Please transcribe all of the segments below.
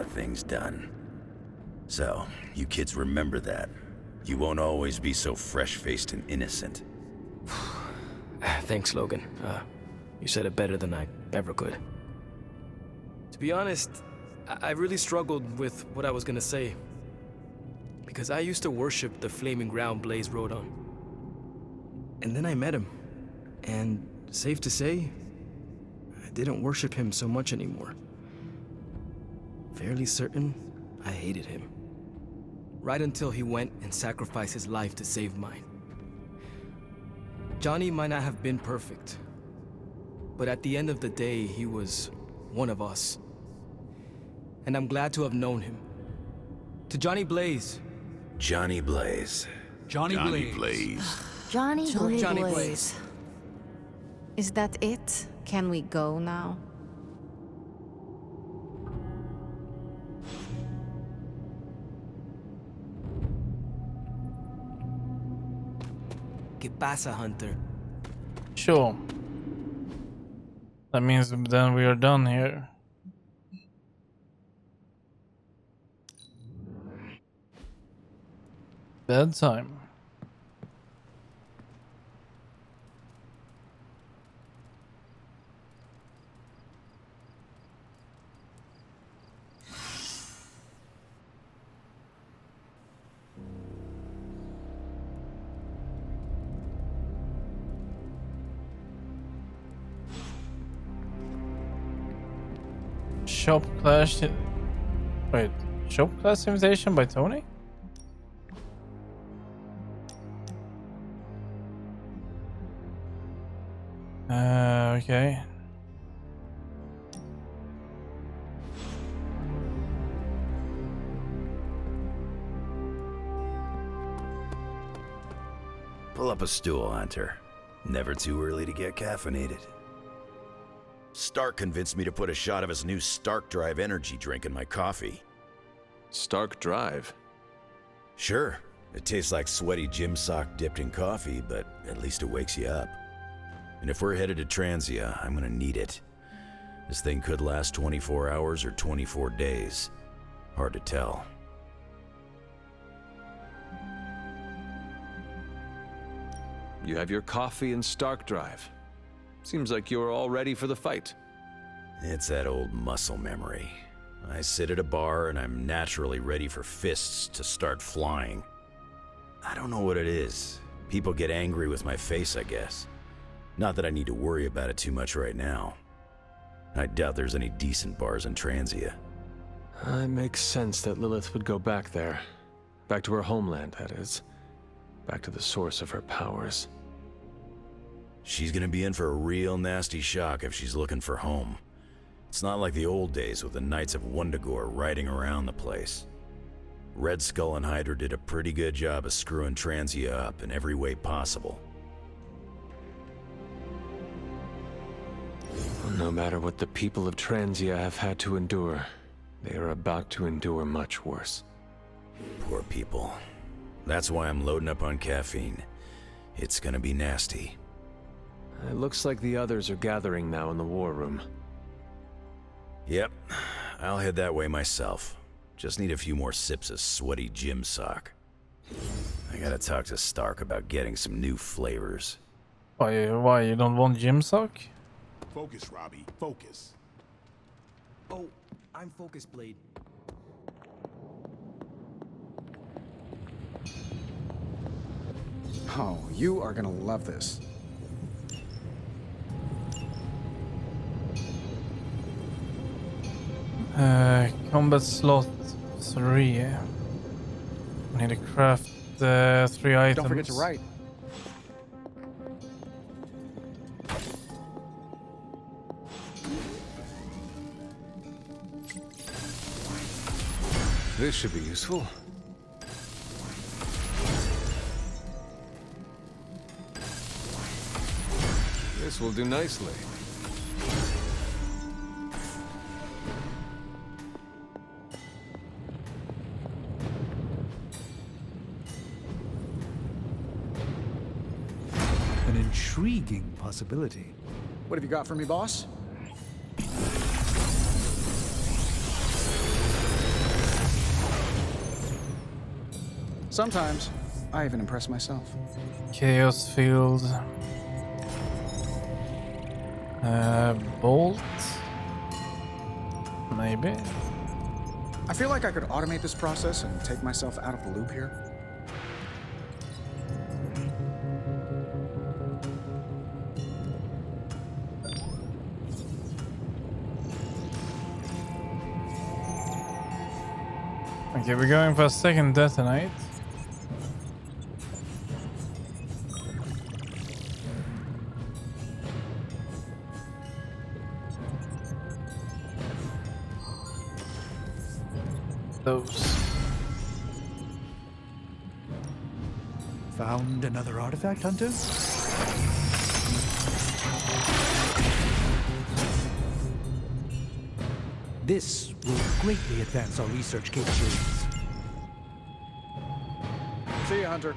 of things done. So, you kids remember that. You won't always be so fresh-faced and innocent. Thanks, Logan. You said it better than I ever could. To be honest, I really struggled with what I was gonna say. Because I used to worship the flaming ground Blaze rode on. And then I met him. And safe to say, I didn't worship him so much anymore. Fairly certain I hated him. Right until he went and sacrificed his life to save mine. Johnny might not have been perfect, but at the end of the day, he was one of us. And I'm glad to have known him. To Johnny Blaze. Johnny Blaze. Johnny Blaze. Johnny Johnny Blaze. Blaze. Is that it? Can we go now? ¿Qué pasa, Hunter? Sure. That means then we are done here. Bedtime. Shop clash. Wait, shop class invitation by Tony? Okay. Pull up a stool, Hunter. Never too early to get caffeinated. Stark convinced me to put a shot of his new Stark Drive energy drink in my coffee. Stark Drive? Sure, it tastes like sweaty gym sock dipped in coffee, but at least it wakes you up. And if we're headed to Transia, I'm gonna need it. This thing could last 24 hours or 24 days. Hard to tell. You have your coffee and Stark Drive. Seems like you're all ready for the fight. It's that old muscle memory. I sit at a bar and I'm naturally ready for fists to start flying. I don't know what it is. People get angry with my face, I guess. Not that I need to worry about it too much right now. I doubt there's any decent bars in Transia. It makes sense that Lilith would go back there. Back to her homeland, that is. Back to the source of her powers. She's gonna be in for a real nasty shock if she's looking for home. It's not like the old days with the Knights of Wundagore riding around the place. Red Skull and Hydra did a pretty good job of screwing Transia up in every way possible. No matter what the people of Transia have had to endure, they are about to endure much worse. Poor people. That's why I'm loading up on caffeine. It's gonna be nasty. It looks like the others are gathering now in the war room. Yep, I'll head that way myself. Just need a few more sips of sweaty gym sock. I gotta talk to Stark about getting some new flavors. Why you don't want gym sock? Focus, Robbie. Focus. Oh, I'm focused, Blade. Oh, you are gonna love this. Combat slot 3. I need to craft 3 items. Don't forget to write. This should be useful. This will do nicely. An intriguing possibility. What have you got for me, boss? Sometimes, I even impress myself. Chaos field. Bolt. Maybe. I feel like I could automate this process and take myself out of the loop here. Okay, we're going for a second detonate. Those. Found another artifact, Hunter? This will greatly advance our research capabilities. See ya, Hunter.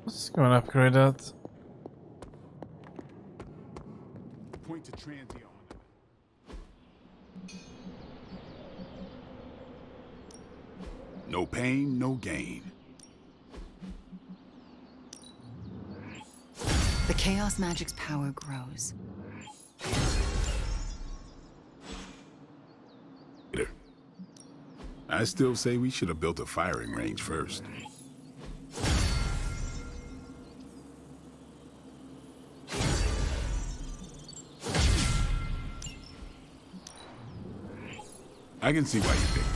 Let's go and upgrade that. Point to Transion. No pain, no gain. The Chaos Magic's power grows. I still say we should have built a firing range first. I can see why you picked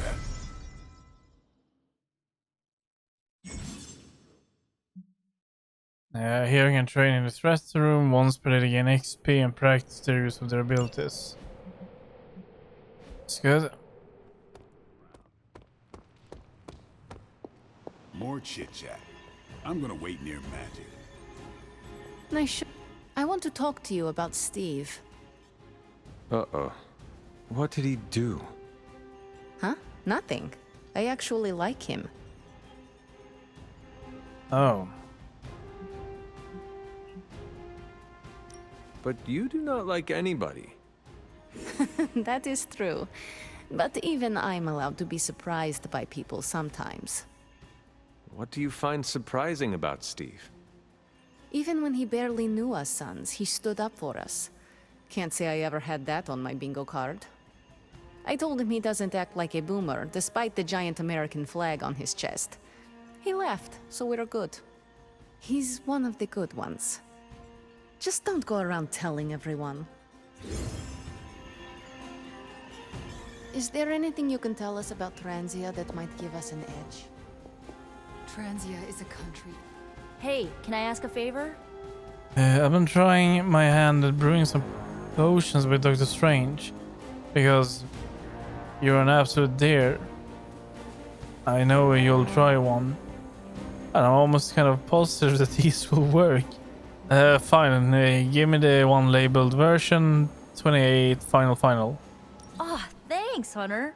that. Hearing and training the threat room. Once per day to gain XP and practice the use of their abilities. It's good. More chit-chat. I'm gonna wait near Magic. I want to talk to you about Steve. Uh-oh. What did he do? Huh? Nothing. I actually like him. Oh. But you do not like anybody. That is true. But even I'm allowed to be surprised by people sometimes. What do you find surprising about Steve? Even when he barely knew us sons, he stood up for us. Can't say I ever had that on my bingo card. I told him he doesn't act like a boomer, despite the giant American flag on his chest. He laughed, so we're good. He's one of the good ones. Just don't go around telling everyone. Is there anything you can tell us about Transia that might give us an edge? Transia is a country. Hey, can I ask a favor? I've been trying my hand at brewing some potions with Dr. Strange. Because you're an absolute dear. I know you'll try one. And I'm almost kind of positive that these will work. Fine, give me the one labeled version, 28 final. Ah, thanks, Hunter.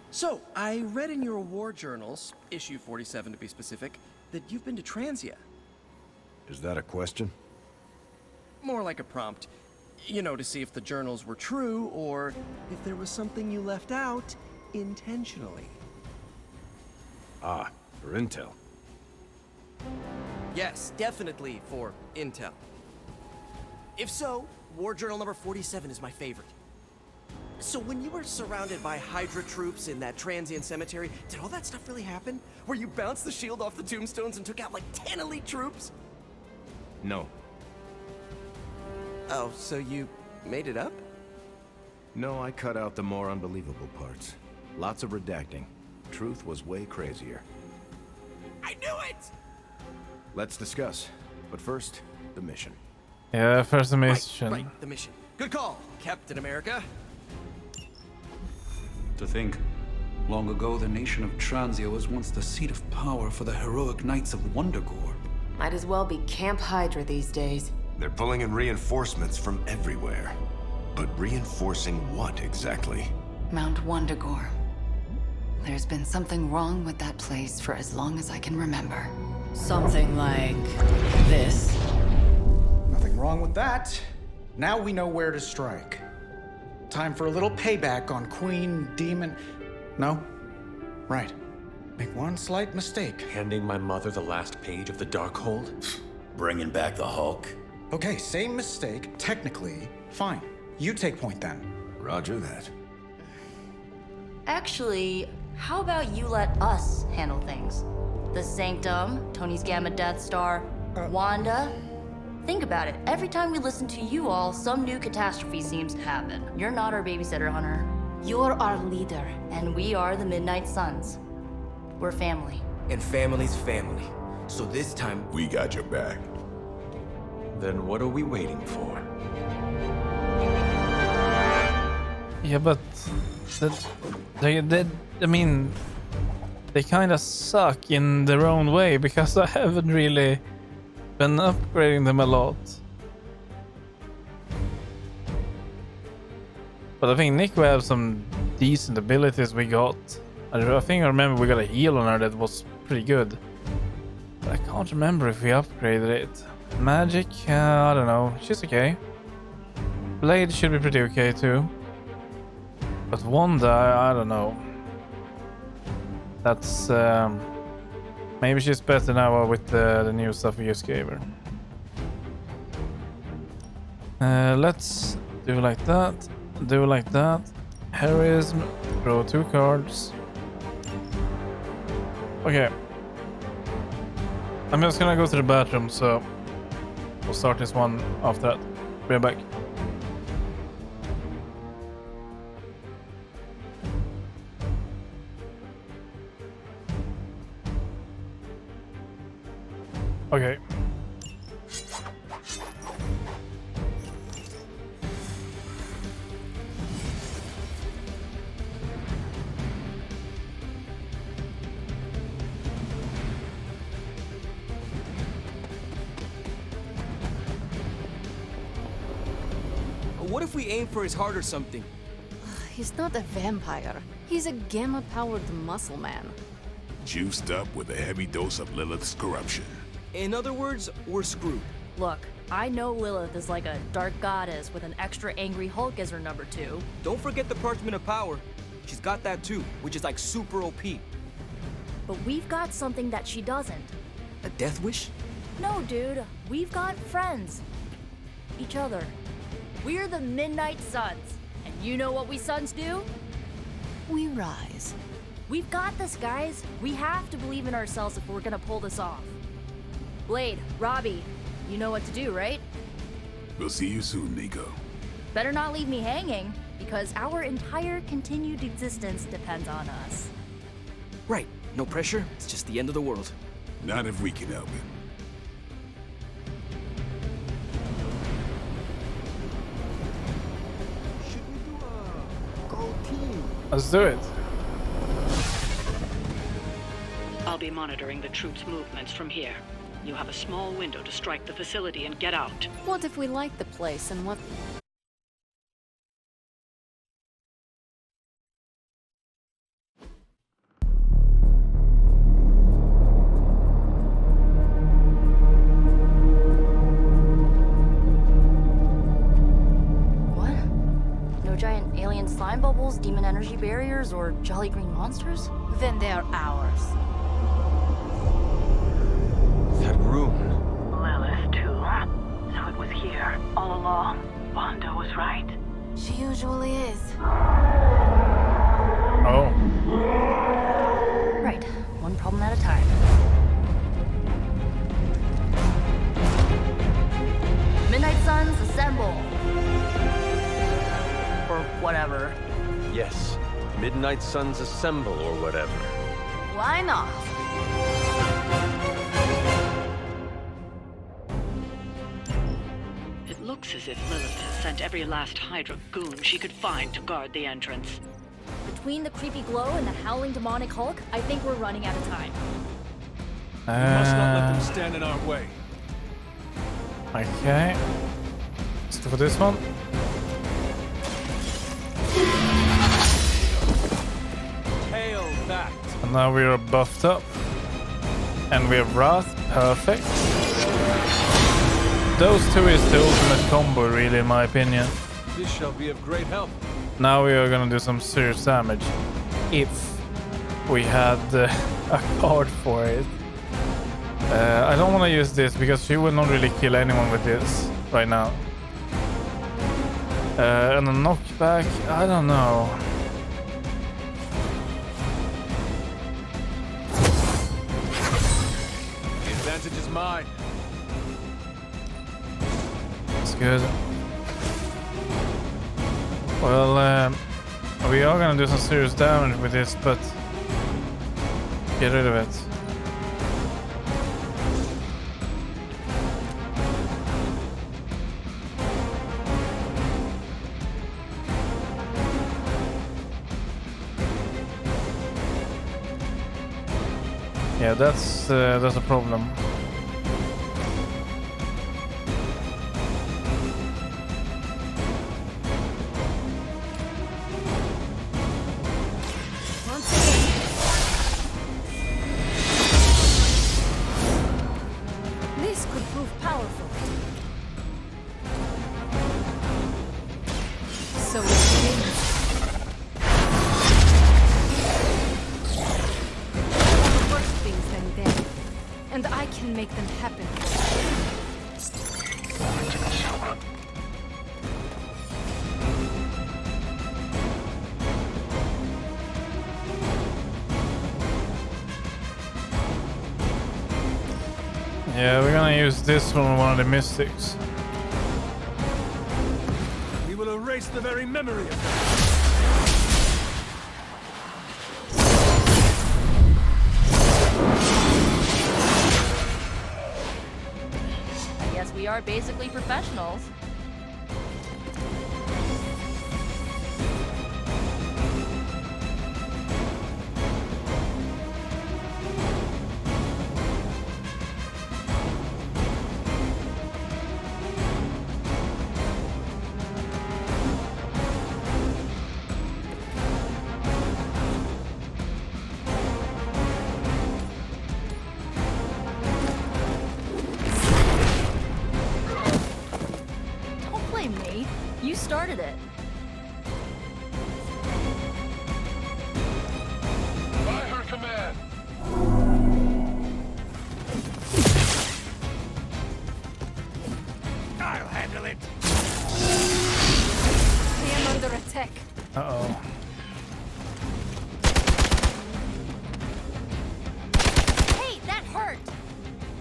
So, I read in your war journals, issue 47 to be specific, that you've been to Transia. Is that a question? More like a prompt. You know, to see if the journals were true, or if there was something you left out intentionally. Ah, for intel. Yes, definitely for intel. If so, war journal number 47 is my favorite. So when you were surrounded by Hydra troops in that transient cemetery, did all that stuff really happen? Where you bounced the shield off the tombstones and took out like 10 elite troops? No. Oh, so you made it up? No, I cut out the more unbelievable parts. Lots of redacting. Truth was way crazier. I knew it! Let's discuss. But first, the mission. Yeah, first the mission. Right, the mission. Good call, Captain America. To think, long ago the nation of Transia was once the seat of power for the heroic knights of Wondergore. Might as well be Camp Hydra these days. They're pulling in reinforcements from everywhere. But reinforcing what exactly? Mount Wundagore. There's been something wrong with that place for as long as I can remember. Something like this. Nothing wrong with that. Now we know where to strike. Time for a little payback on Queen Demon. No? Right. Make one slight mistake. Handing my mother the last page of the Darkhold? Bringing back the Hulk. Okay, same mistake. Technically, fine. You take point then. Roger that. Actually, how about you let us handle things? The Sanctum, Tony's Gamma Death Star, Wanda. Think about it. Every time we listen to you all, some new catastrophe seems to happen. You're not our babysitter, Hunter. You're our leader. And we are the Midnight Suns. We're family. And family's family. So this time, We got your back. Then what are we waiting for? Yeah, but I mean, they kind of suck in their own way because I haven't really been upgrading them a lot. But I think Nick will have some decent abilities we got. I think I remember we got a heal on her that was pretty good. But I can't remember if we upgraded it. Magic, I don't know. She's okay. Blade should be pretty okay too. But Wanda, I don't know. That's maybe she's better now with the new stuff we just gave her. Let's do like that. Do like that. Heroism. Draw 2 cards. Okay. I'm just gonna go to the bathroom, so we'll start this one after that. Be right back. Okay. What if we aim for his heart or something? He's not a vampire. He's a gamma-powered muscle man. Juiced up with a heavy dose of Lilith's corruption. In other words, we're screwed. Look, I know Lilith is like a dark goddess with an extra angry Hulk as her number 2. Don't forget the Parchment of Power. She's got that too, which is like super OP. But we've got something that she doesn't. A death wish? No, dude. We've got friends. Each other. We're the Midnight Suns. And you know what we Suns do? We rise. We've got this, guys. We have to believe in ourselves if we're gonna pull this off. Blade, Robbie, you know what to do, right? We'll see you soon, Nico. Better not leave me hanging, because our entire continued existence depends on us. Right. No pressure. It's just the end of the world. Not if we can help it. Let's do it. I'll be monitoring the troops' movements from here. You have a small window to strike the facility and get out. What if we like the place and what... What? No giant alien slime bubbles, demon energy barriers, or jolly green monsters? Then they're ours. That room. Lilith, too. So it was here, all along. Wanda was right. She usually is. Oh. Right. One problem at a time. Midnight Suns, assemble! Or whatever. Yes. Midnight Suns assemble or whatever. Why not? It looks as if Lilith has sent every last Hydra goon she could find to guard the entrance. Between the creepy glow and the howling demonic Hulk, I think we're running out of time. We must not let them stand in our way. Okay. Let's do this one. Hail back. And now we are buffed up. And we have Wrath. Perfect. Those two is the ultimate combo, really, in my opinion. This shall be of great help. Now we are gonna do some serious damage. If we had a card for it. I don't want to use this because she will not really kill anyone with this right now. And a knockback, I don't know. The advantage is mine. It's good. Well, we are gonna do some serious damage with this, but get rid of it. Yeah, that's a problem. This could prove powerful. So it begins. Worse things than death, and I can make them happen. Yeah, we're gonna use this one on one of the mystics. We will erase the very memory of them. I guess we are basically professionals. Don't blame me. You started it. By her command. I'll handle it. I am under attack. Uh-oh. Hey, that hurt!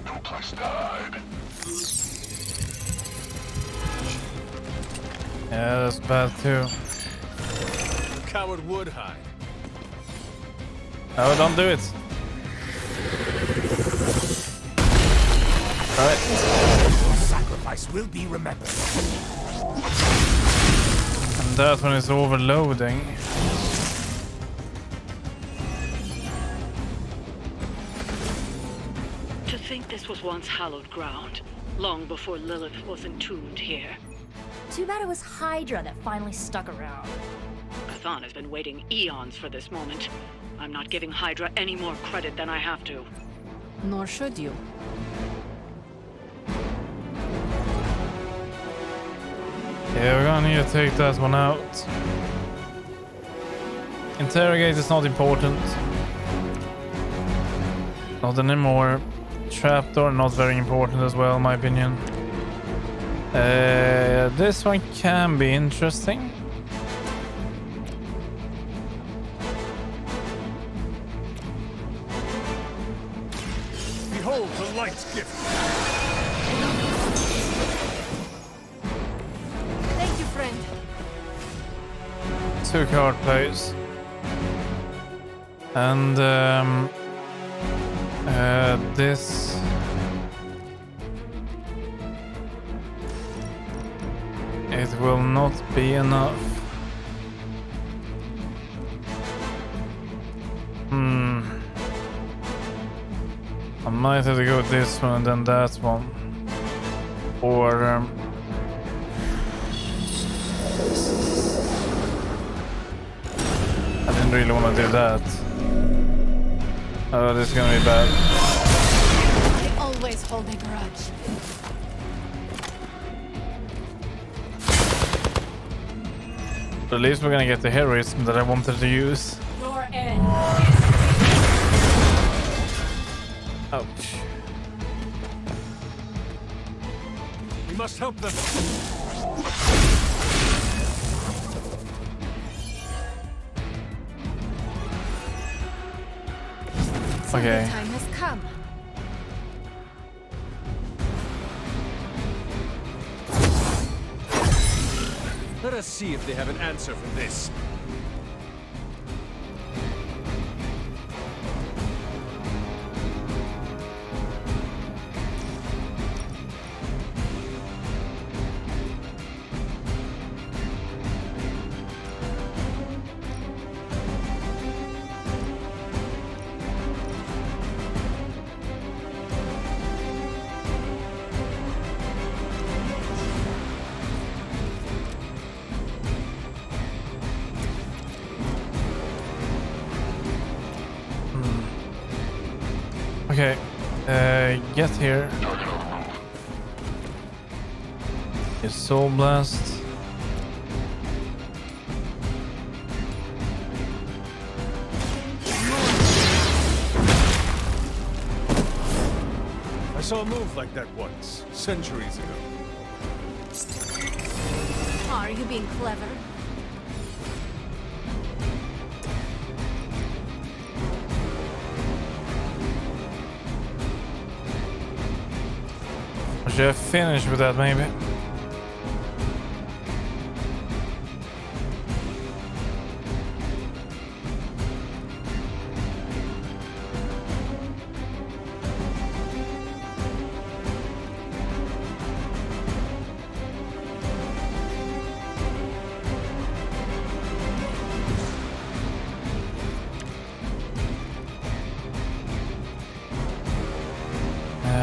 Duplex died. Yeah, that's bad too. The coward would hide. No, don't do it. Alright. Your sacrifice will be remembered. And that one is overloading. To think this was once hallowed ground, long before Lilith was entombed here. Too bad it was Hydra that finally stuck around. Pathan has been waiting eons for this moment. I'm not giving Hydra any more credit than I have to. Nor should you. Yeah, we're gonna need to take that one out. Interrogate is not important. Not anymore. Trapdoor, not very important as well, in my opinion. This one can be interesting. Behold the light's gift. Thank you, friend. 2 card plays. And this it will not be enough. I might have to go with this one and then that one, or didn't really want to do that. Oh, this is gonna be bad. I always hold a grudge. But at least we're gonna get the heroism that I wanted to use. Your end. Ouch. We must help them. Okay. The time has come. Let us see if they have an answer for this. Okay, get here. Is Soul Blast. I saw a move like that once, centuries ago. Are you being clever? Should I finish with that maybe?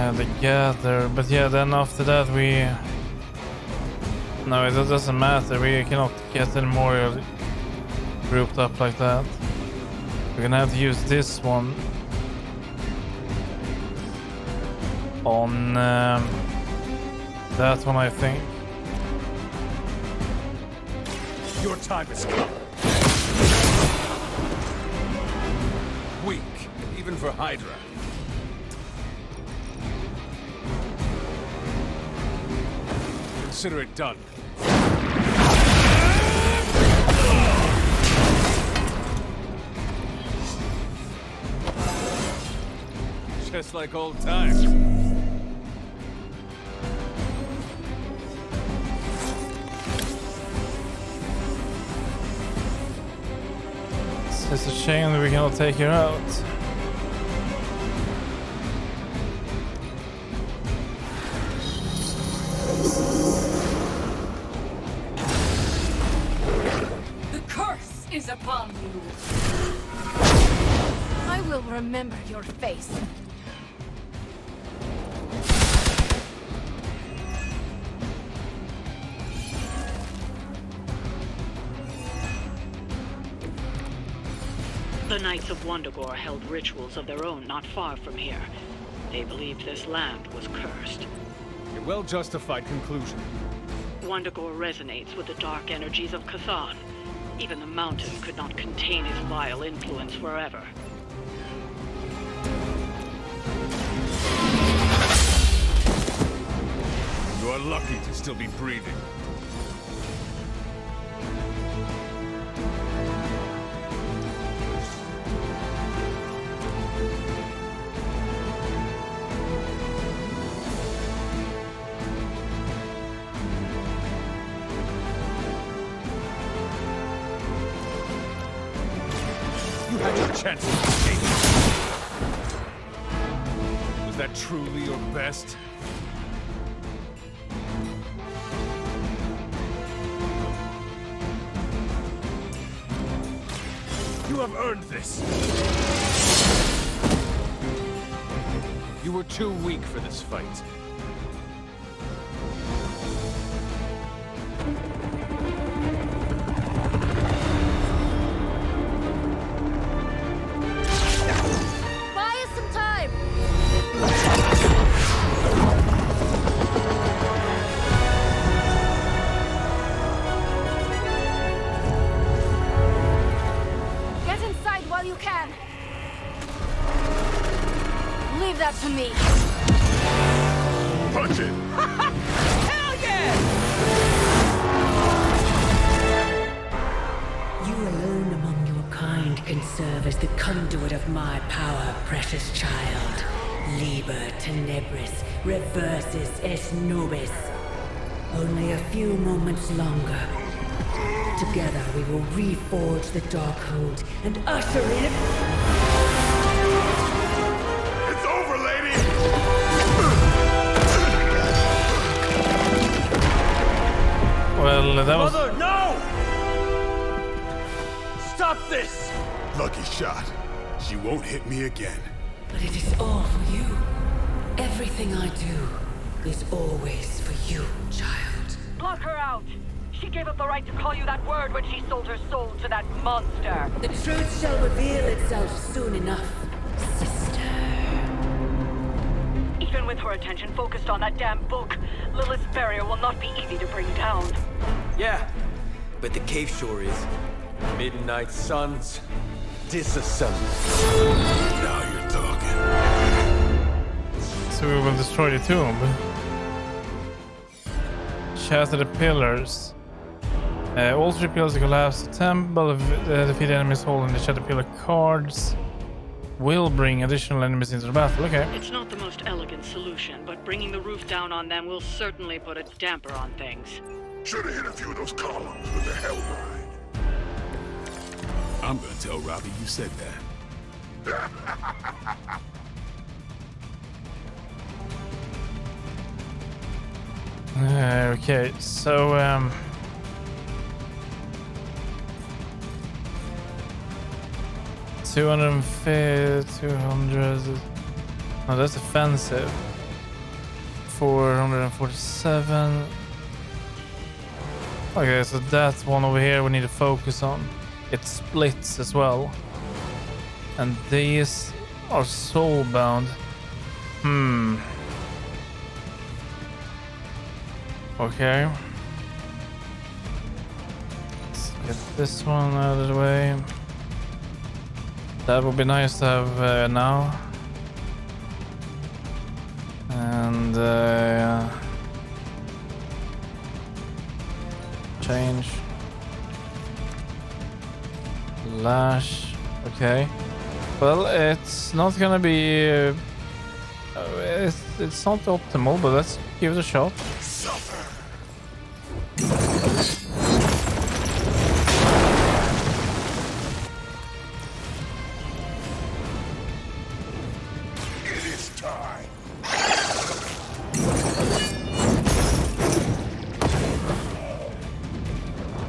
The gather, but yeah, then after that we... No, it doesn't matter, we cannot get any more grouped up like that. We're gonna have to use this one on that one, I think. Your time has come. Weak, even for Hydra. Consider it done. Just like old times. It's a shame that we cannot take her out. Is upon you. I will remember your face. The Knights of Wundagore held rituals of their own not far from here. They believed this land was cursed. A well-justified conclusion. Wundagore resonates with the dark energies of Cathan. Even the mountain could not contain its vile influence forever. You are lucky to still be breathing. Chance to escape. Was that truly your best? You have earned this. You were too weak for this fight. me! Punch it! Hell yeah! You alone among your kind can serve as the conduit of my power, precious child. Liber tenebris, reversus est nobis. Only a few moments longer. Together we will reforge the Darkhold and usher in... It's over, lady! Well, that was... Mother, no! Stop this! Lucky shot. She won't hit me again. But it is all for you. Everything I do is always for you, child. Block her out! She gave up the right to call you that word when she sold her soul to that monster. The truth shall reveal itself soon enough, sister. Even with her attention focused on that damn book, Lilith's barrier will not be easy to bring down. Yeah, but the cave shore is. Midnight suns, disassemble. Now you're talking. So we will destroy the tomb. Shatter the pillars. All 3 pillars collapse. The temple of defeat enemies holding the shatter pillar cards will bring additional enemies into the battle. Okay. It's not the most elegant solution, but bringing the roof down on them will certainly put a damper on things. Should have hit a few of those columns with the Hellride. I'm gonna tell Robbie you said that. Okay, so 200. No, that's offensive. 447. Okay, so that's one over here we need to focus on. It splits as well. And these are soulbound. Okay. Let's get this one out of the way. That would be nice to have now. And change. Lash. Okay. Well, it's not gonna be. It's not optimal, but let's give it a shot. It is time.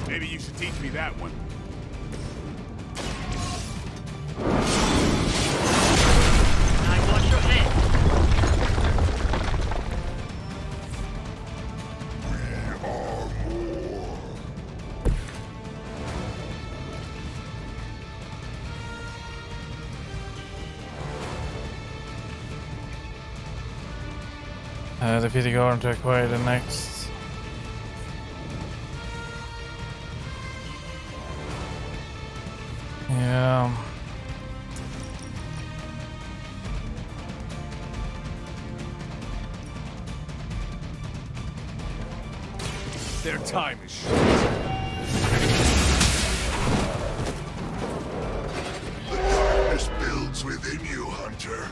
Maybe you should teach me that one. Watch your head. Defeat the guard to acquire the next. Yeah. Their time is short. The darkness builds within you, Hunter.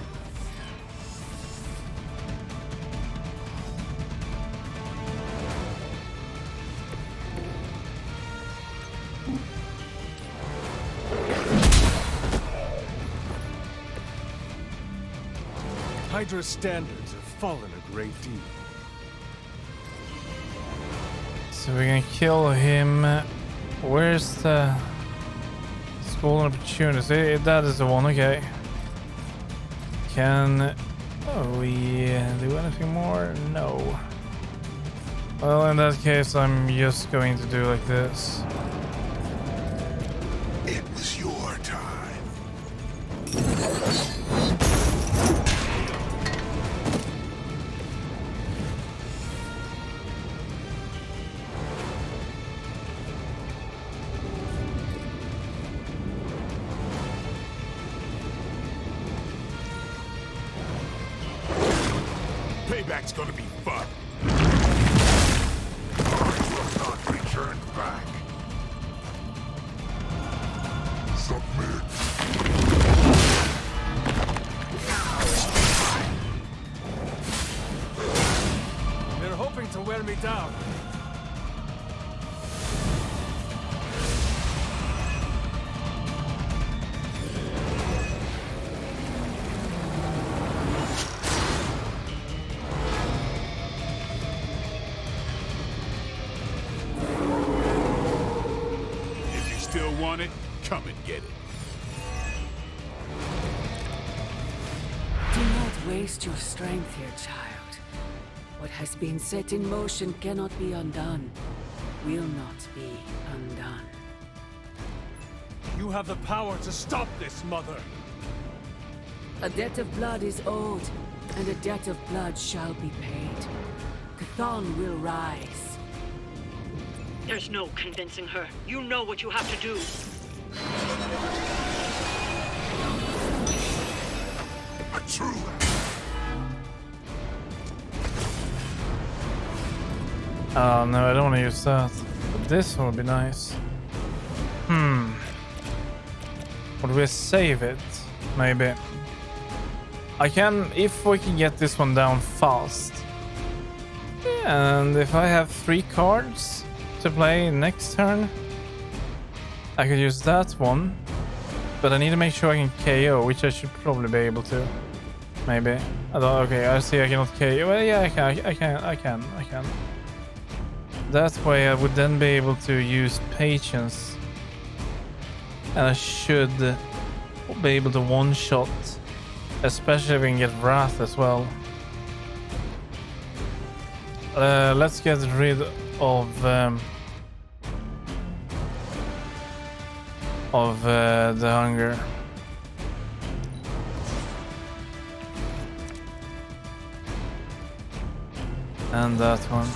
Hydra's standards have fallen a great deal. So we're gonna kill him. Where's the school opportunity? That is the one, okay. Can we do anything more? No. Well, in that case, I'm just going to do like this. It was your time. attack's gonna be fun. I will not return back. Submit. They're hoping to wear me down. If you still want it, come and get it. Do not waste your strength here, child. What has been set in motion cannot be undone. Will not be undone. You have the power to stop this, Mother. A debt of blood is owed, and a debt of blood shall be paid. Chthon will rise. There's no convincing her. You know what you have to do. A true. Oh no, I don't want to use that. But this one would be nice. Would we save it? Maybe. I can, if we can get this one down fast. And if I have 3 cards to play next turn, I could use that one. But I need to make sure I can KO, which I should probably be able to. Maybe. I don't, okay, I see I cannot KO. Well, yeah, I can. That way I would then be able to use patience. And I should be able to one-shot. Especially if we can get Wrath as well. Let's get rid of the hunger. And that one.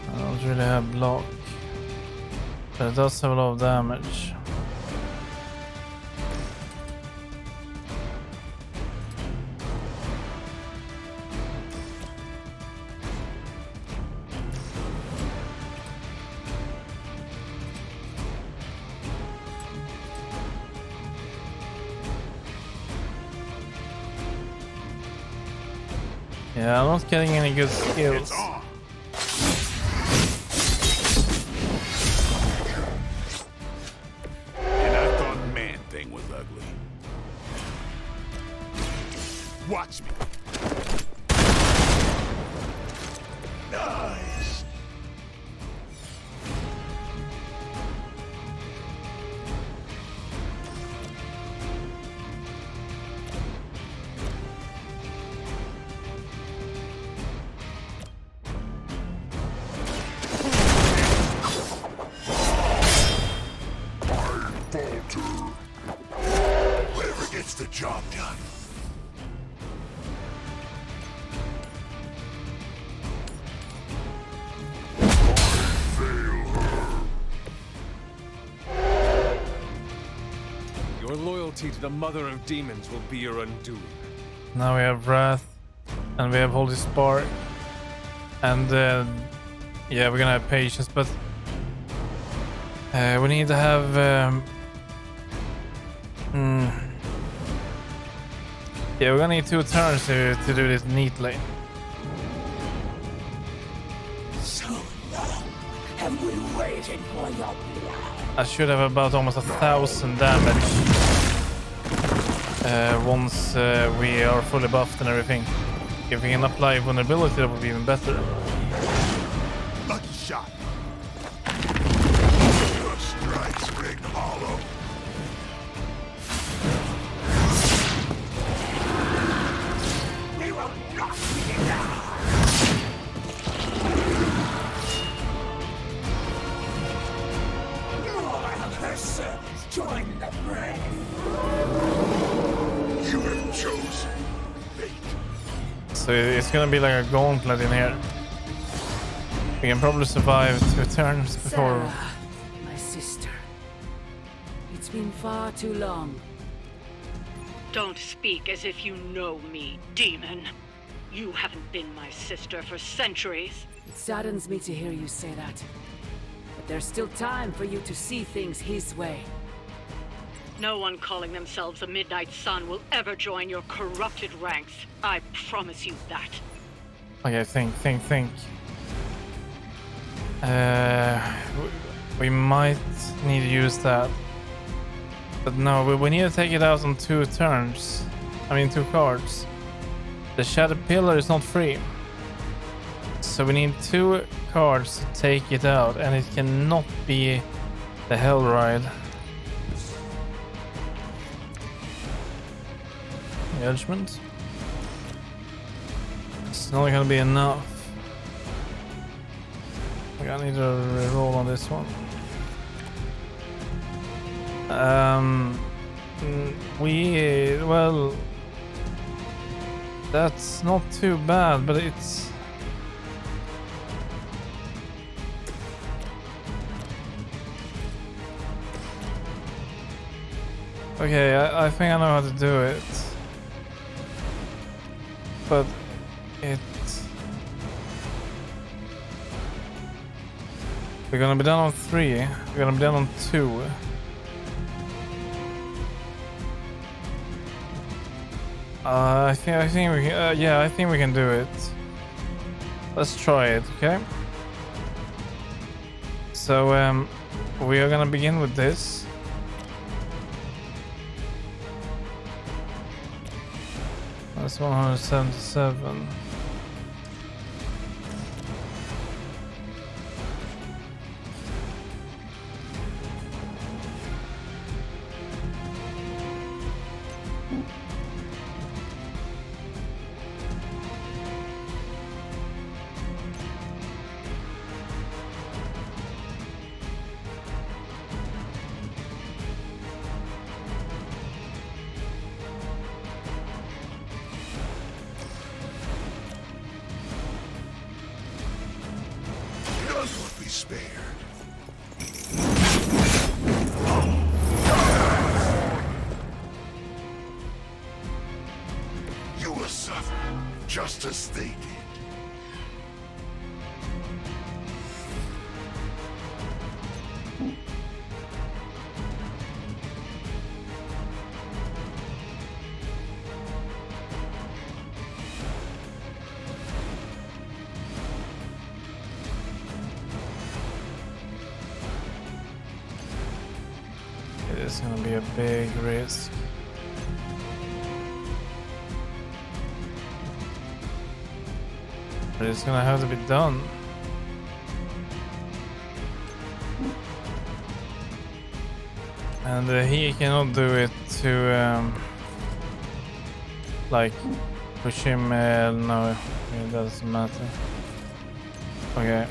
I don't really have block, but it does have a lot of damage. Yeah, I'm not getting any good skills. And I thought Man-Thing was ugly. Watch me. Nice. Whatever gets the job done. Your loyalty to the Mother of Demons will be your undoing. Now we have Wrath, and we have Holy Spark, and yeah, we're gonna have Patience, but we need to have yeah, we're gonna need 2 turns to do this neatly. So long have we waited for your blood. I should have about almost 1,000 damage once we are fully buffed and everything. If we can apply vulnerability, that would be even better. Lucky shot. Your strikes ring hollow. We will not be down. More of her servants join the fray. You have chosen fate. So it's gonna be like a gauntlet in here. We can probably survive 2 turns before. Sarah, my sister. It's been far too long. Don't speak as if you know me, demon. You haven't been my sister for centuries. It saddens me to hear you say that. But there's still time for you to see things his way. No one calling themselves a Midnight Sun will ever join your corrupted ranks. I promise you that. Okay, think. We might need to use that. But no, we need to take it out on 2 turns. I mean 2 cards. The Shadow Pillar is not free. So we need 2 cards to take it out, and it cannot be the Hell Ride. Judgment. It's not gonna be enough. I need to reroll on this one. Well, that's not too bad, but it's okay. I think I know how to do it, but we're gonna be done on 3. We're gonna be done on 2. I think we can, yeah, I think we can do it. Let's try it, okay? So we are gonna begin with this. That's 177. You will suffer, just as they did. It is gonna be a big risk. But it's gonna have to be done. And he cannot do it to like push him. No, it doesn't matter. Okay.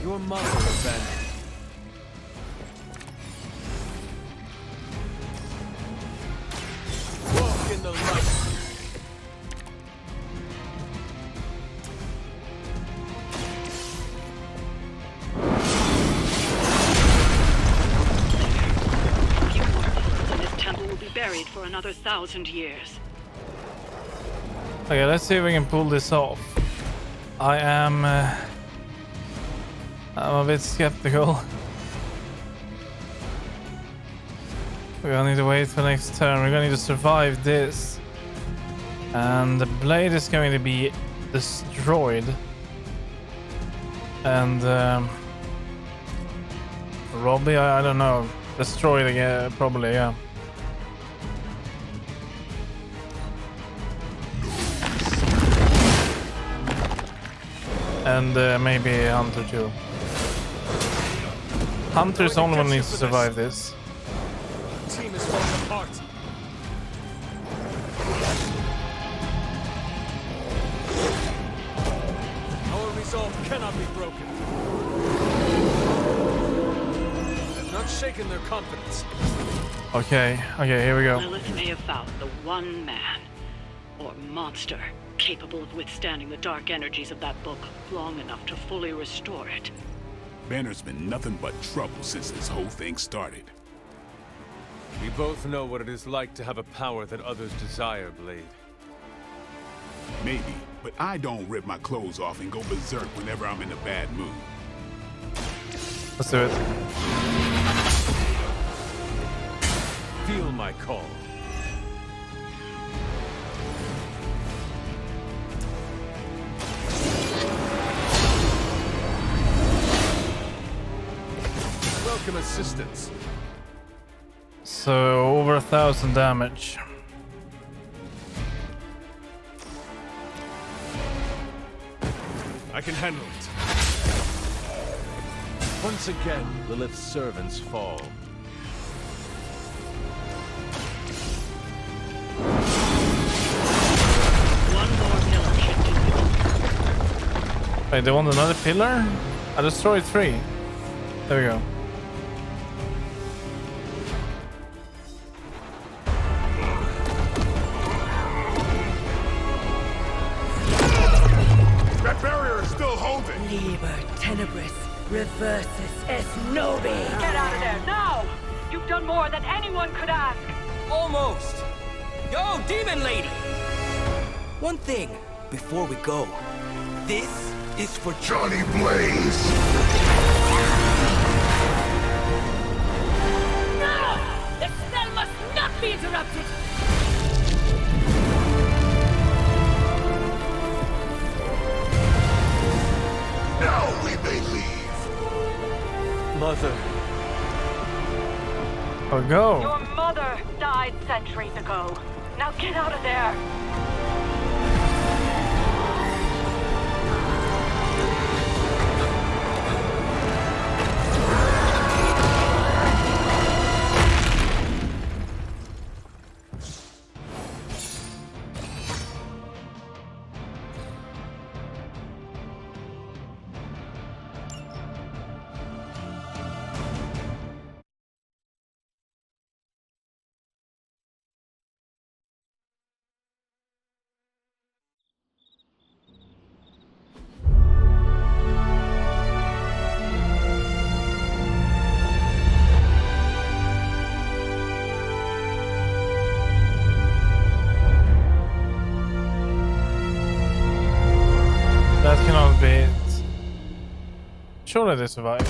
Your mother has been. Walk in the light. So this temple will be buried for another 1,000 years. Okay, let's see if we can pull this off. I'm a bit skeptical. We're gonna need to wait for next turn. We're gonna need to survive this. And the blade is going to be destroyed. And Robbie, I don't know. Destroyed again, probably, yeah. And maybe Hunter too. Hunter's the only one who needs to survive this. Team is falling apart. Our resolve cannot be broken. I've not shaken their confidence. Okay, here we go. Lilith may have found the one man, or monster, capable of withstanding the dark energies of that book long enough to fully restore it. Banner's been nothing but trouble since this whole thing started. We both know what it is like to have a power that others desire, Blade. Maybe, but I don't rip my clothes off and go berserk whenever I'm in a bad mood. Let's do it. Feel my call. Welcome assistance. So over 1,000 damage. I can handle it. Once again, Lilith's servants fall. One more pillar should do it. Wait, they want another pillar? I destroyed 3. There we go. That barrier is still holding! Liber tenebris reversus es nobi. Get out of there, now! You've done more than anyone could ask! Almost! Yo, Demon Lady! One thing, before we go. This is for Johnny Blaze! No! The spell must not be interrupted! Now we may leave. Mother. Oh, go. Your mother died centuries ago. Now get out of there! That cannot be it. Surely they survive.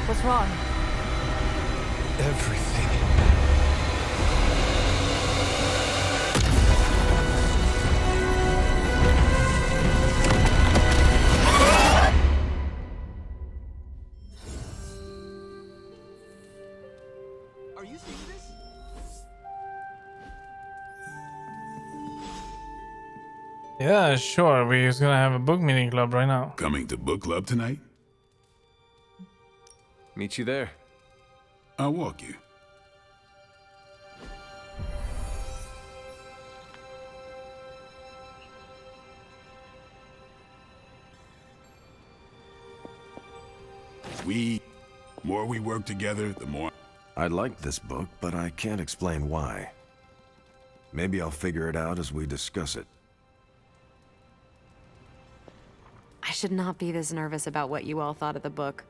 What's wrong? Everything. Are you seeing this? Yeah, sure. We're just gonna have a book meeting club right now. Coming to book club tonight? Meet you there. I'll walk you. More we work together, the more... I like this book, but I can't explain why. Maybe I'll figure it out as we discuss it. I should not be this nervous about what you all thought of the book.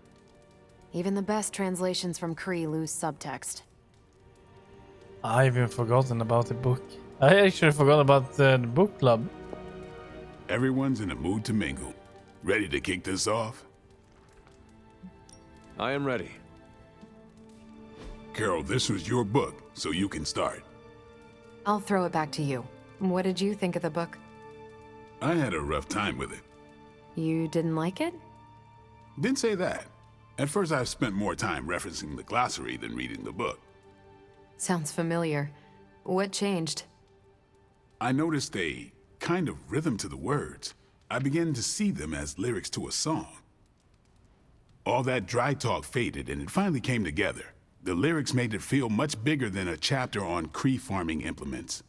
Even the best translations from Kree lose subtext. I even forgotten about the book. I actually forgot about the book club. Everyone's in the mood to mingle. Ready to kick this off? I am ready. Carol, this was your book, so you can start. I'll throw it back to you. What did you think of the book? I had a rough time with it. You didn't like it? Didn't say that. At first, I spent more time referencing the glossary than reading the book. Sounds familiar. What changed? I noticed a kind of rhythm to the words. I began to see them as lyrics to a song. All that dry talk faded and it finally came together. The lyrics made it feel much bigger than a chapter on Kree farming implements.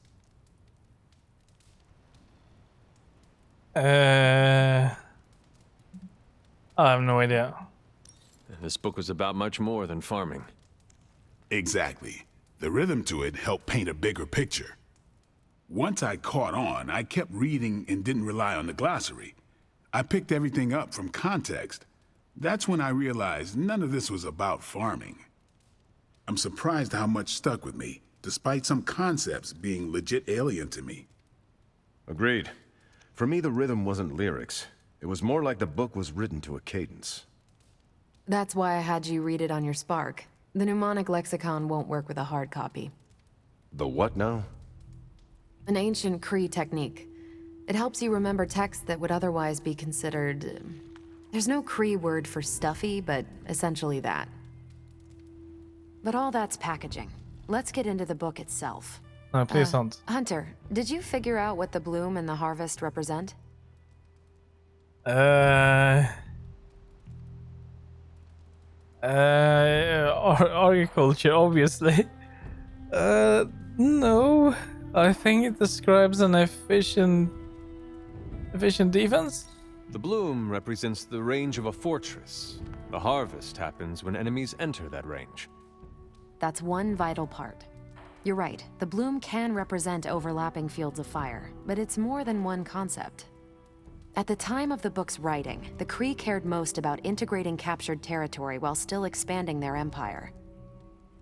I have no idea. This book was about much more than farming. Exactly. The rhythm to it helped paint a bigger picture. Once I caught on, I kept reading and didn't rely on the glossary. I picked everything up from context. That's when I realized none of this was about farming. I'm surprised how much stuck with me, despite some concepts being legit alien to me. Agreed. For me, the rhythm wasn't lyrics. It was more like the book was written to a cadence. That's why I had you read it on your Spark. The mnemonic lexicon won't work with a hard copy. The what now? An ancient Kree technique. It helps you remember texts that would otherwise be considered... There's no Kree word for stuffy, but essentially that. But all that's packaging. Let's get into the book itself. Please don't. Hunter, did you figure out what the bloom and the harvest represent? Agriculture, obviously. No. I think it describes an efficient defense? The bloom represents the range of a fortress. The harvest happens when enemies enter that range. That's one vital part. You're right, the bloom can represent overlapping fields of fire, but it's more than one concept. At the time of the book's writing, the Kree cared most about integrating captured territory while still expanding their empire.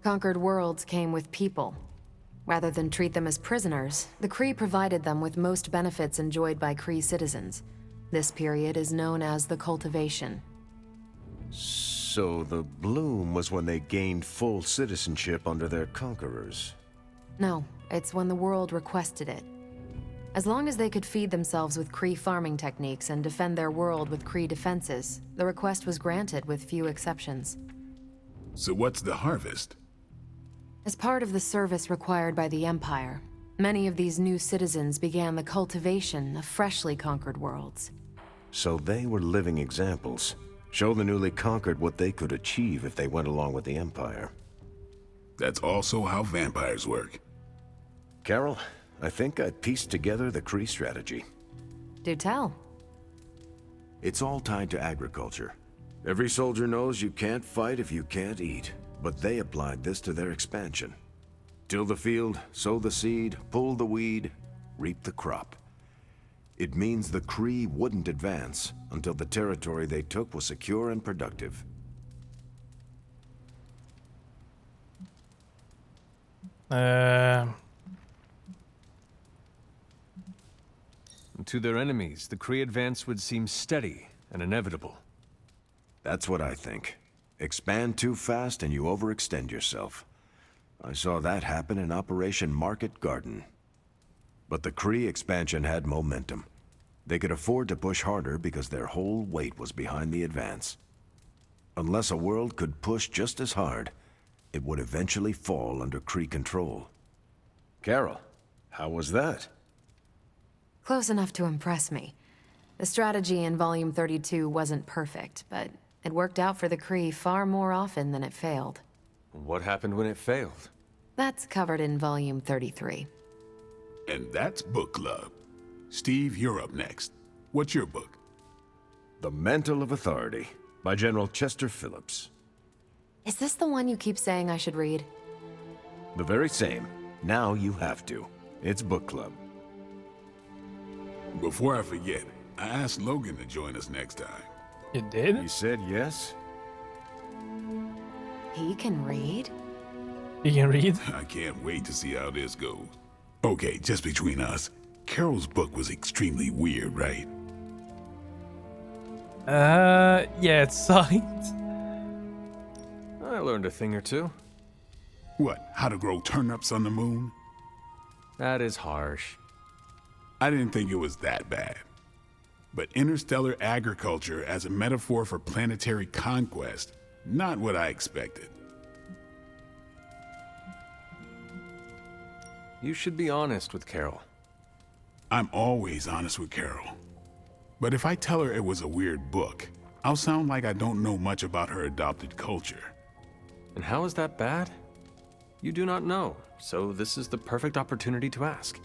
Conquered worlds came with people. Rather than treat them as prisoners, the Kree provided them with most benefits enjoyed by Kree citizens. This period is known as the cultivation. So the bloom was when they gained full citizenship under their conquerors. No, it's when the world requested it. As long as they could feed themselves with Kree farming techniques and defend their world with Kree defenses, the request was granted with few exceptions. So what's the harvest? As part of the service required by the Empire, many of these new citizens began the cultivation of freshly conquered worlds. So they were living examples. Show the newly conquered what they could achieve if they went along with the Empire. That's also how vampires work. Carol, I think I pieced together the Kree strategy. Do tell. It's all tied to agriculture. Every soldier knows you can't fight if you can't eat, but they applied this to their expansion. Till the field, sow the seed, pull the weed, reap the crop. It means the Kree wouldn't advance until the territory they took was secure and productive. To their enemies, the Kree advance would seem steady and inevitable. That's what I think. Expand too fast and you overextend yourself. I saw that happen in Operation Market Garden. But the Kree expansion had momentum. They could afford to push harder because their whole weight was behind the advance. Unless a world could push just as hard, it would eventually fall under Kree control. Carol, how was that? Close enough to impress me. The strategy in Volume 32 wasn't perfect, but it worked out for the Kree far more often than it failed. What happened when it failed? That's covered in Volume 33. And that's Book Club. Steve, you're up next. What's your book? The Mantle of Authority, by General Chester Phillips. Is this the one you keep saying I should read? The very same. Now you have to. It's Book Club. Before I forget, I asked Logan to join us next time. You did? He said yes? He can read? You can read? I can't wait to see how this goes. Okay, just between us, Carol's book was extremely weird, right? Yeah, it sucked. I learned a thing or two. What, how to grow turnips on the moon? That is harsh. I didn't think it was that bad. But interstellar agriculture as a metaphor for planetary conquest, not what I expected. You should be honest with Carol. I'm always honest with Carol. But if I tell her it was a weird book, I'll sound like I don't know much about her adopted culture. And how is that bad? You do not know, so this is the perfect opportunity to ask.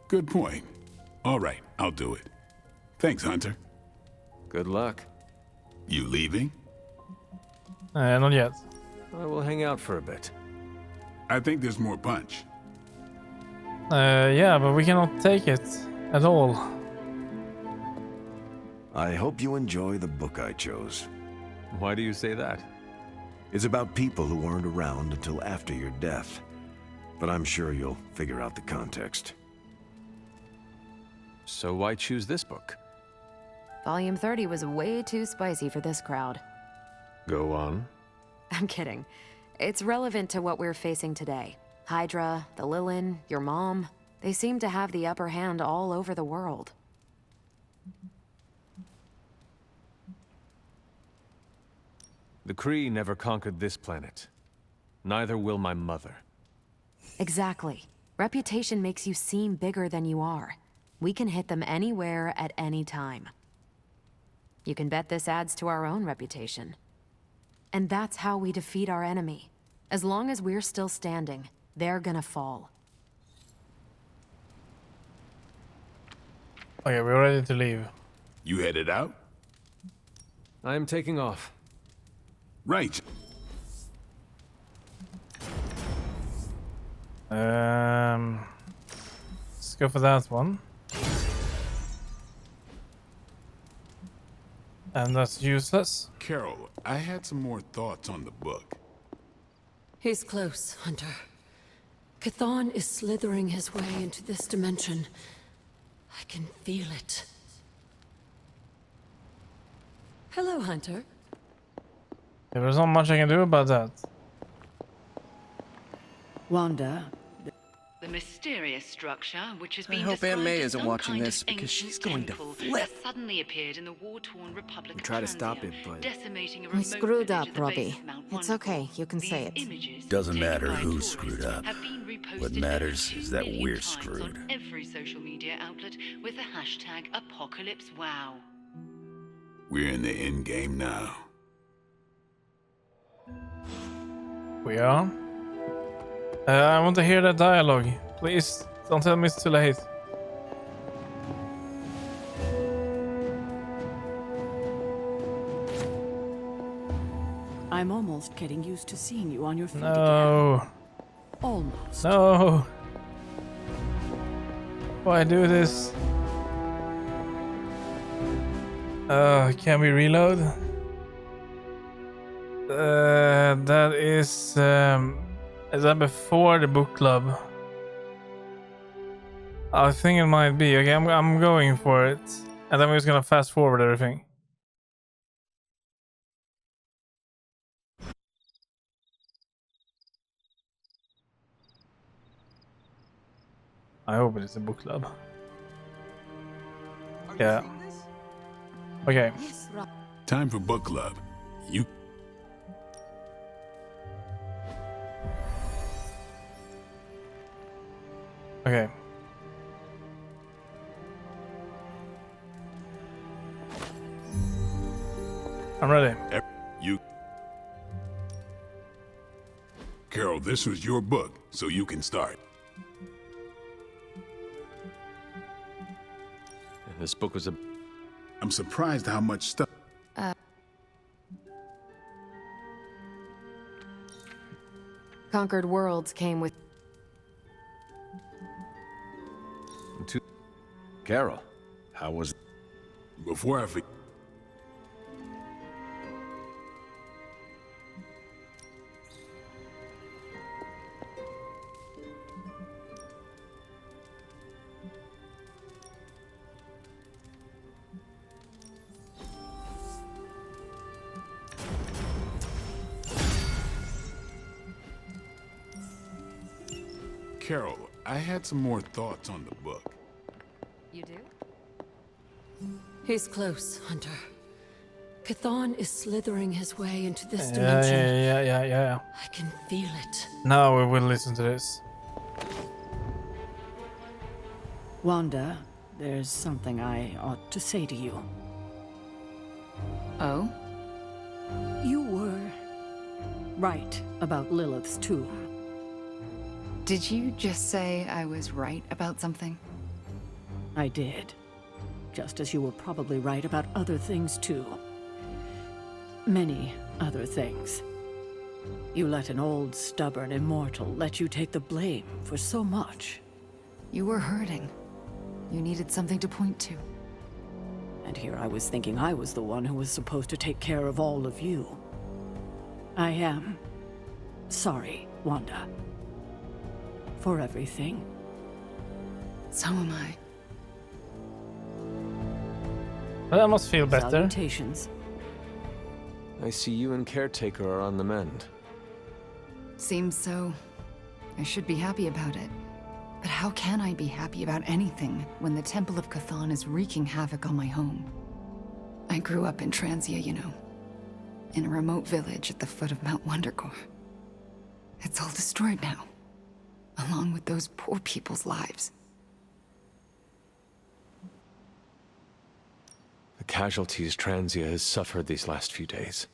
Good point. All right, I'll do it. Thanks, Hunter. Good luck. You leaving? Not yet. I will hang out for a bit. I think there's more punch. Yeah, but we cannot take it at all. I hope you enjoy the book I chose. Why do you say that? It's about people who weren't around until after your death. But I'm sure you'll figure out the context. So why choose this book? Volume 30 was way too spicy for this crowd. Go on. I'm kidding. It's relevant to what we're facing today. Hydra, the Lilin, your mom, they seem to have the upper hand all over the world. The Kree never conquered this planet. Neither will my mother. Exactly. Reputation makes you seem bigger than you are. We can hit them anywhere at any time. You can bet this adds to our own reputation. And that's how we defeat our enemy. As long as we're still standing, they're gonna fall. Okay, we're ready to leave. You headed out? I am taking off. Right. Let's go for that one. And that's useless. Carol, I had some more thoughts on the book. He's close, Hunter. Chthon is slithering his way into this dimension. I can feel it. Hello, Hunter. There's not much I can do about that. Wanda. The mysterious structure, which has I been hope Aunt described May as isn't some watching kind this of because ancient she's going to temple, flip. has suddenly appeared in the war-torn Republic We of try to stop Transia, it, but decimating a I remote screwed village up, at the base Robbie. of Mount It's Wonderful. okay, you can say These it. images, Doesn't taken matter by who tourists, screwed up. have been reposted What over matters 2 is that million we're times screwed. on every social media outlet with the hashtag #ApocalypseWow. We're in the end game now. We are. I want to hear that dialogue. Please, don't tell me it's too late. I'm almost getting used to seeing you on your feet No. again. Almost. No. Why do this? Can we reload? That is that before the book club? I think it might be. Okay, I'm going for it. And then we're just gonna fast forward everything. I hope it is a book club. Yeah. Okay. Time for book club. You Okay. I'm ready. You Carol, this was your book, so you can start. This book was I'm surprised how much stuff. Conquered Worlds came with... Carol, how was... before I forget. Carol, I had some more thoughts on the book. You do? He's close, Hunter. Chthon is slithering his way into this dimension. Yeah. I can feel it. Now we will listen to this. Wanda, there's something I ought to say to you. Oh? You were right about Lilith's tomb. Did you just say I was right about something? I did. Just as you were probably right about other things, too. Many other things. You let an old, stubborn immortal let you take the blame for so much. You were hurting. You needed something to point to. And here I was thinking I was the one who was supposed to take care of all of you. I am sorry, Wanda. For everything. So am I. Well, I must feel better. Salutations. I see you and Caretaker are on the mend. Seems so. I should be happy about it. But how can I be happy about anything when the Temple of Chthon is wreaking havoc on my home? I grew up in Transia, you know. In a remote village at the foot of Mount Wondergore. It's all destroyed now. Along with those poor people's lives. The casualties Transia has suffered these last few days.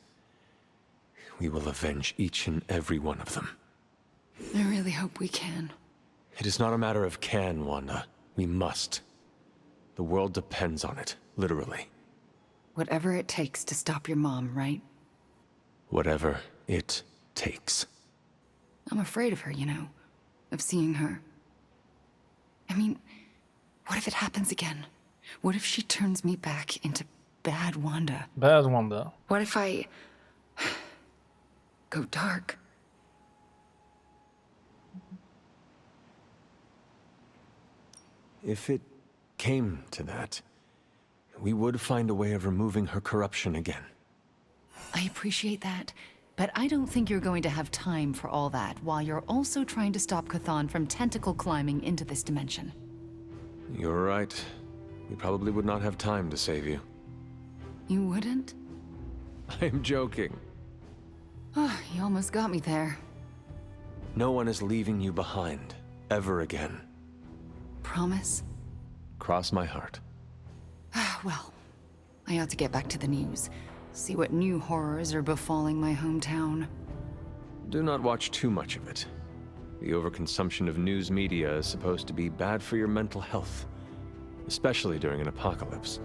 We will avenge each and every one of them. I really hope we can. It is not a matter of can, Wanda. We must. The world depends on it, literally. Whatever it takes to stop your mom, right? Whatever it takes. I'm afraid of her, you know. Of seeing her. I mean, what if it happens again? What if she turns me back into bad Wanda? Bad Wanda. What if I go dark? If it came to that, we would find a way of removing her corruption again. I appreciate that, but I don't think you're going to have time for all that while you're also trying to stop Chthon from tentacle climbing into this dimension. You're right. We probably would not have time to save you. You wouldn't? I'm joking. Oh, you almost got me there. No one is leaving you behind, ever again. Promise? Cross my heart. Well, I ought to get back to the news. See what new horrors are befalling my hometown. Do not watch too much of it. The overconsumption of news media is supposed to be bad for your mental health, especially during an apocalypse.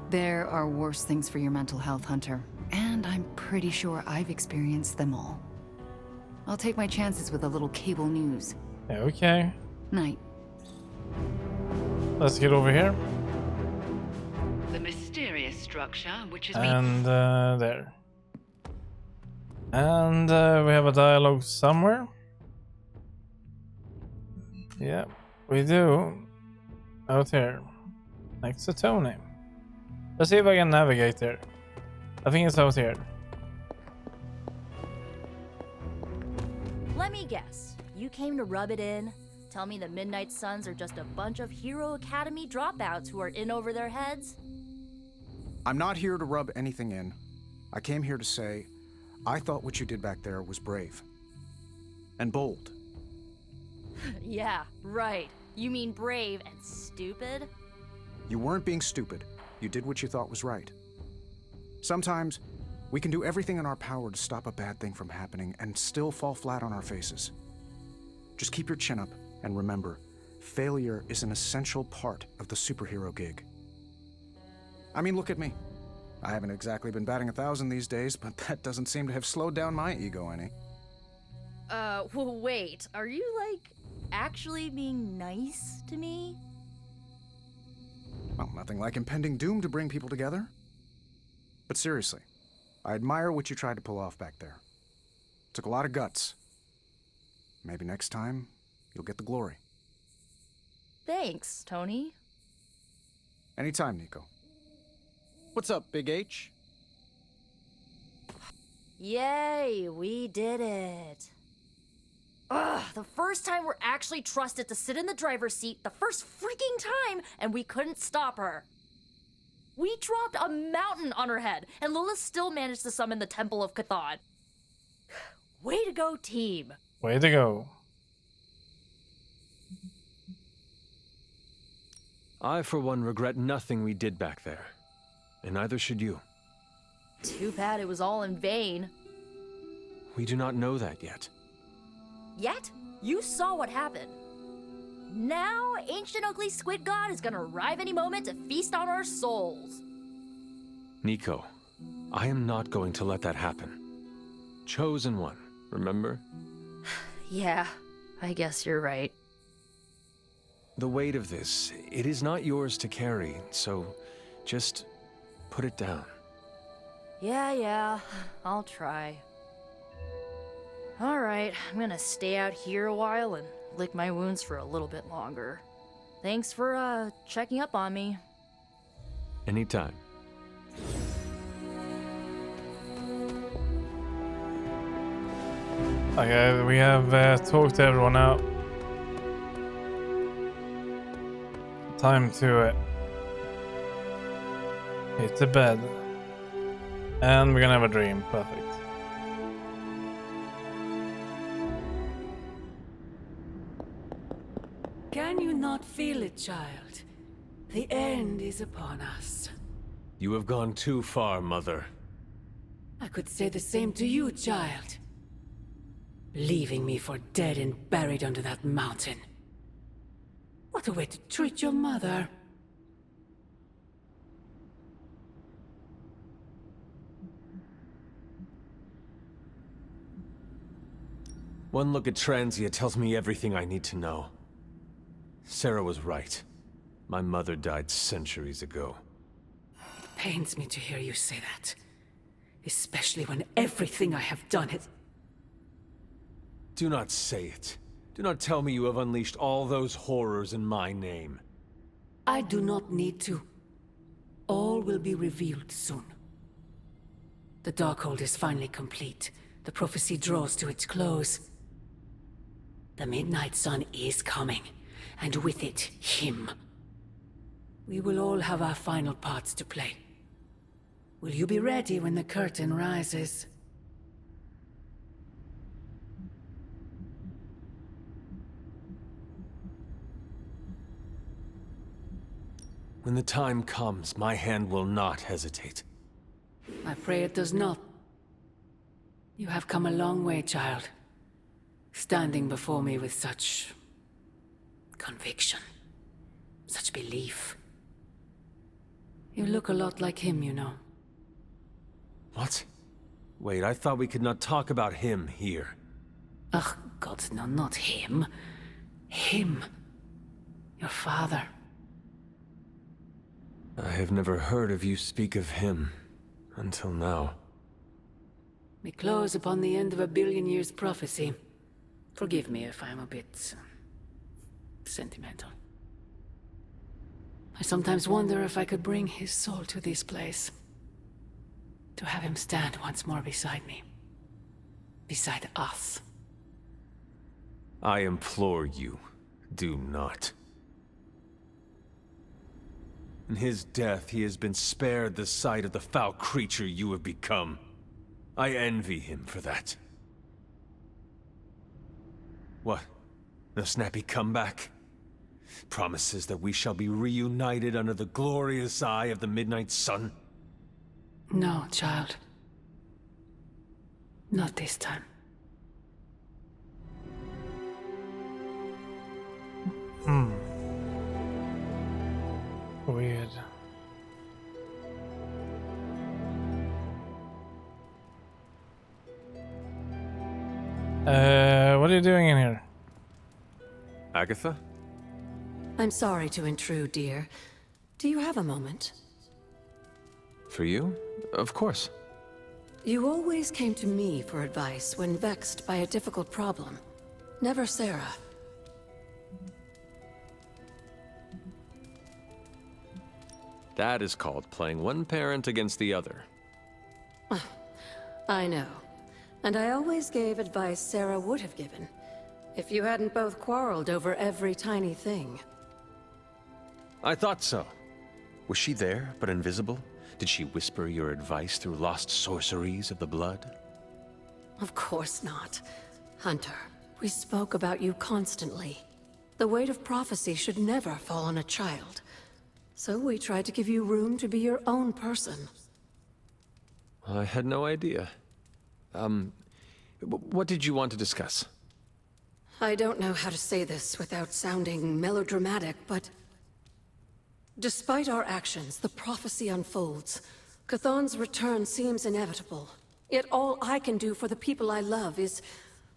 There are worse things for your mental health, Hunter, and I'm pretty sure I've experienced them all. I'll take my chances with a little cable news. Okay. Night. Let's get over here. The mysterious structure, which is And there. And we have a dialogue somewhere. Yeah, we do. Out here. Next to Tony. Let's see if I can navigate there. I think it's out here. Let me guess. You came to rub it in? Tell me the Midnight Suns are just a bunch of Hero Academy dropouts who are in over their heads? I'm not here to rub anything in. I came here to say, I thought what you did back there was brave. And bold. Yeah, right. You mean brave and stupid? You weren't being stupid. You did what you thought was right. Sometimes, we can do everything in our power to stop a bad thing from happening and still fall flat on our faces. Just keep your chin up and remember, failure is an essential part of the superhero gig. I mean, look at me. I haven't exactly been batting 1,000 these days, but that doesn't seem to have slowed down my ego any. Well, wait. Are you, like, actually being nice to me? Well, nothing like impending doom to bring people together. But seriously, I admire what you tried to pull off back there. Took a lot of guts. Maybe next time, you'll get the glory. Thanks, Tony. Anytime, Nico. What's up, Big H? Yay, we did it. Ugh, the first time we're actually trusted to sit in the driver's seat, the first freaking time, and we couldn't stop her. We dropped a mountain on her head, and Lola still managed to summon the Temple of Chthon. Way to go, team. Way to go. I, for one, regret nothing we did back there. And neither should you. Too bad it was all in vain. We do not know that yet. Yet, you saw what happened. Now, Ancient Ugly Squid God is gonna arrive any moment to feast on our souls. Nico, I am not going to let that happen. Chosen one, remember? Yeah, I guess you're right. The weight of this, it is not yours to carry, so just put it down. Yeah, I'll try. Alright, I'm gonna stay out here a while and lick my wounds for a little bit longer. Thanks for, checking up on me. Anytime. Okay, we have talked everyone out. Time to hit the bed. And we're gonna have a dream. Perfect. Can you not feel it, child? The end is upon us. You have gone too far, Mother. I could say the same to you, child. Leaving me for dead and buried under that mountain. What a way to treat your mother. One look at Transia tells me everything I need to know. Sarah was right. My mother died centuries ago. It pains me to hear you say that. Especially when everything I have done has... Do not say it. Do not tell me you have unleashed all those horrors in my name. I do not need to. All will be revealed soon. The Darkhold is finally complete. The prophecy draws to its close. The Midnight Sun is coming, and with it, him. We will all have our final parts to play. Will you be ready when the curtain rises? When the time comes, my hand will not hesitate. I pray it does not. You have come a long way, child. Standing before me with such... conviction. Such belief. You look a lot like him, you know. What? Wait, I thought we could not talk about him here. Ugh, God, no, not him. Him. Your father. I have never heard of you speak of him until now. We close upon the end of a billion years prophecy. Forgive me if I'm a bit... sentimental. I sometimes wonder if I could bring his soul to this place. To have him stand once more beside me. Beside us. I implore you, do not. In his death, he has been spared the sight of the foul creature you have become. I envy him for that. What? No snappy comeback? Promises that we shall be reunited under the glorious eye of the Midnight Sun? No, child. Not this time. Weird. What are you doing in here? Agatha? I'm sorry to intrude, dear, Do you have a moment? For you? Of course. You always came to me for advice when vexed by a difficult problem. Never Sarah. That is called playing one parent against the other. I know. And I always gave advice Sarah would have given, if you hadn't both quarreled over every tiny thing. I thought so. Was she there, but invisible? Did she whisper your advice through lost sorceries of the blood? Of course not. Hunter, we spoke about you constantly. The weight of prophecy should never fall on a child. So we tried to give you room to be your own person. I had no idea. What did you want to discuss? I don't know how to say this without sounding melodramatic, but... despite our actions, the prophecy unfolds. Chthon's return seems inevitable. Yet all I can do for the people I love is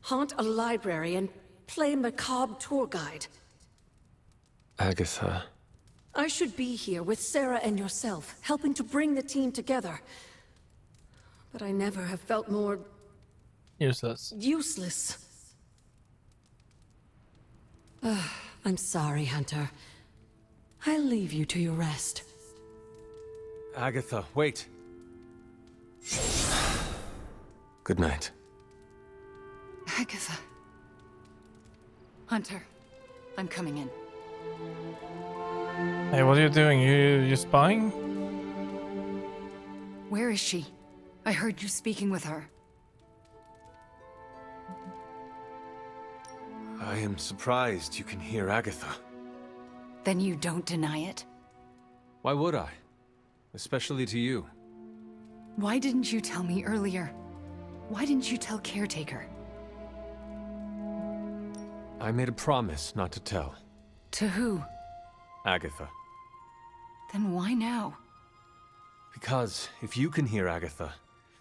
haunt a library and play macabre tour guide. Agatha. I should be here with Sarah and yourself, helping to bring the team together. But I never have felt more... useless. Useless. I'm sorry, Hunter. I'll leave you to your rest. Agatha, wait. Good night. Agatha. Hunter, I'm coming in. Hey, what are you doing? You spying? Where is she? I heard you speaking with her. I am surprised you can hear Agatha. Then you don't deny it? Why would I? Especially to you. Why didn't you tell me earlier? Why didn't you tell Caretaker? I made a promise not to tell. To who? Agatha. Then why now? Because if you can hear Agatha,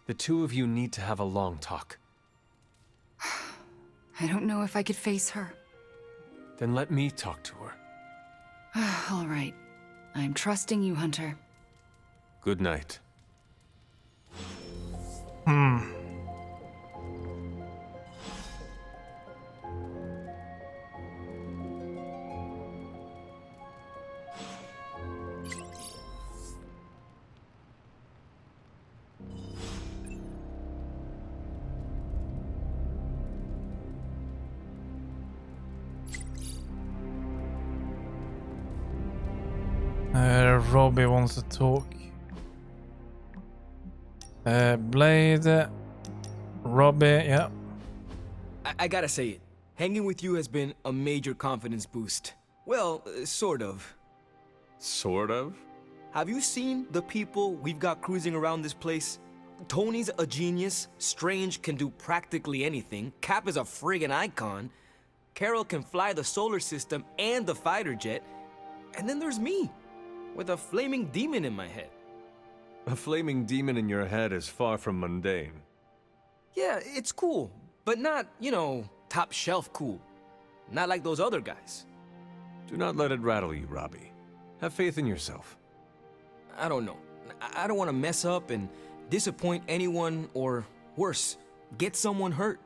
the two of you need to have a long talk. I don't know if I could face her. Then let me talk to her. All right. I'm trusting you, Hunter. Good night. Robbie wants to talk. Blade. Robbie, yeah. I gotta say it. Hanging with you has been a major confidence boost. Well, sort of. Sort of? Have you seen the people we've got cruising around this place? Tony's a genius, Strange can do practically anything, Cap is a friggin' icon, Carol can fly the solar system and the fighter jet, and then there's me, with a flaming demon in my head. A flaming demon in your head is far from mundane. Yeah, it's cool, but not, top shelf cool. Not like those other guys. Do not let it rattle you, Robbie. Have faith in yourself. I don't know. I don't want to mess up and disappoint anyone, or worse, get someone hurt.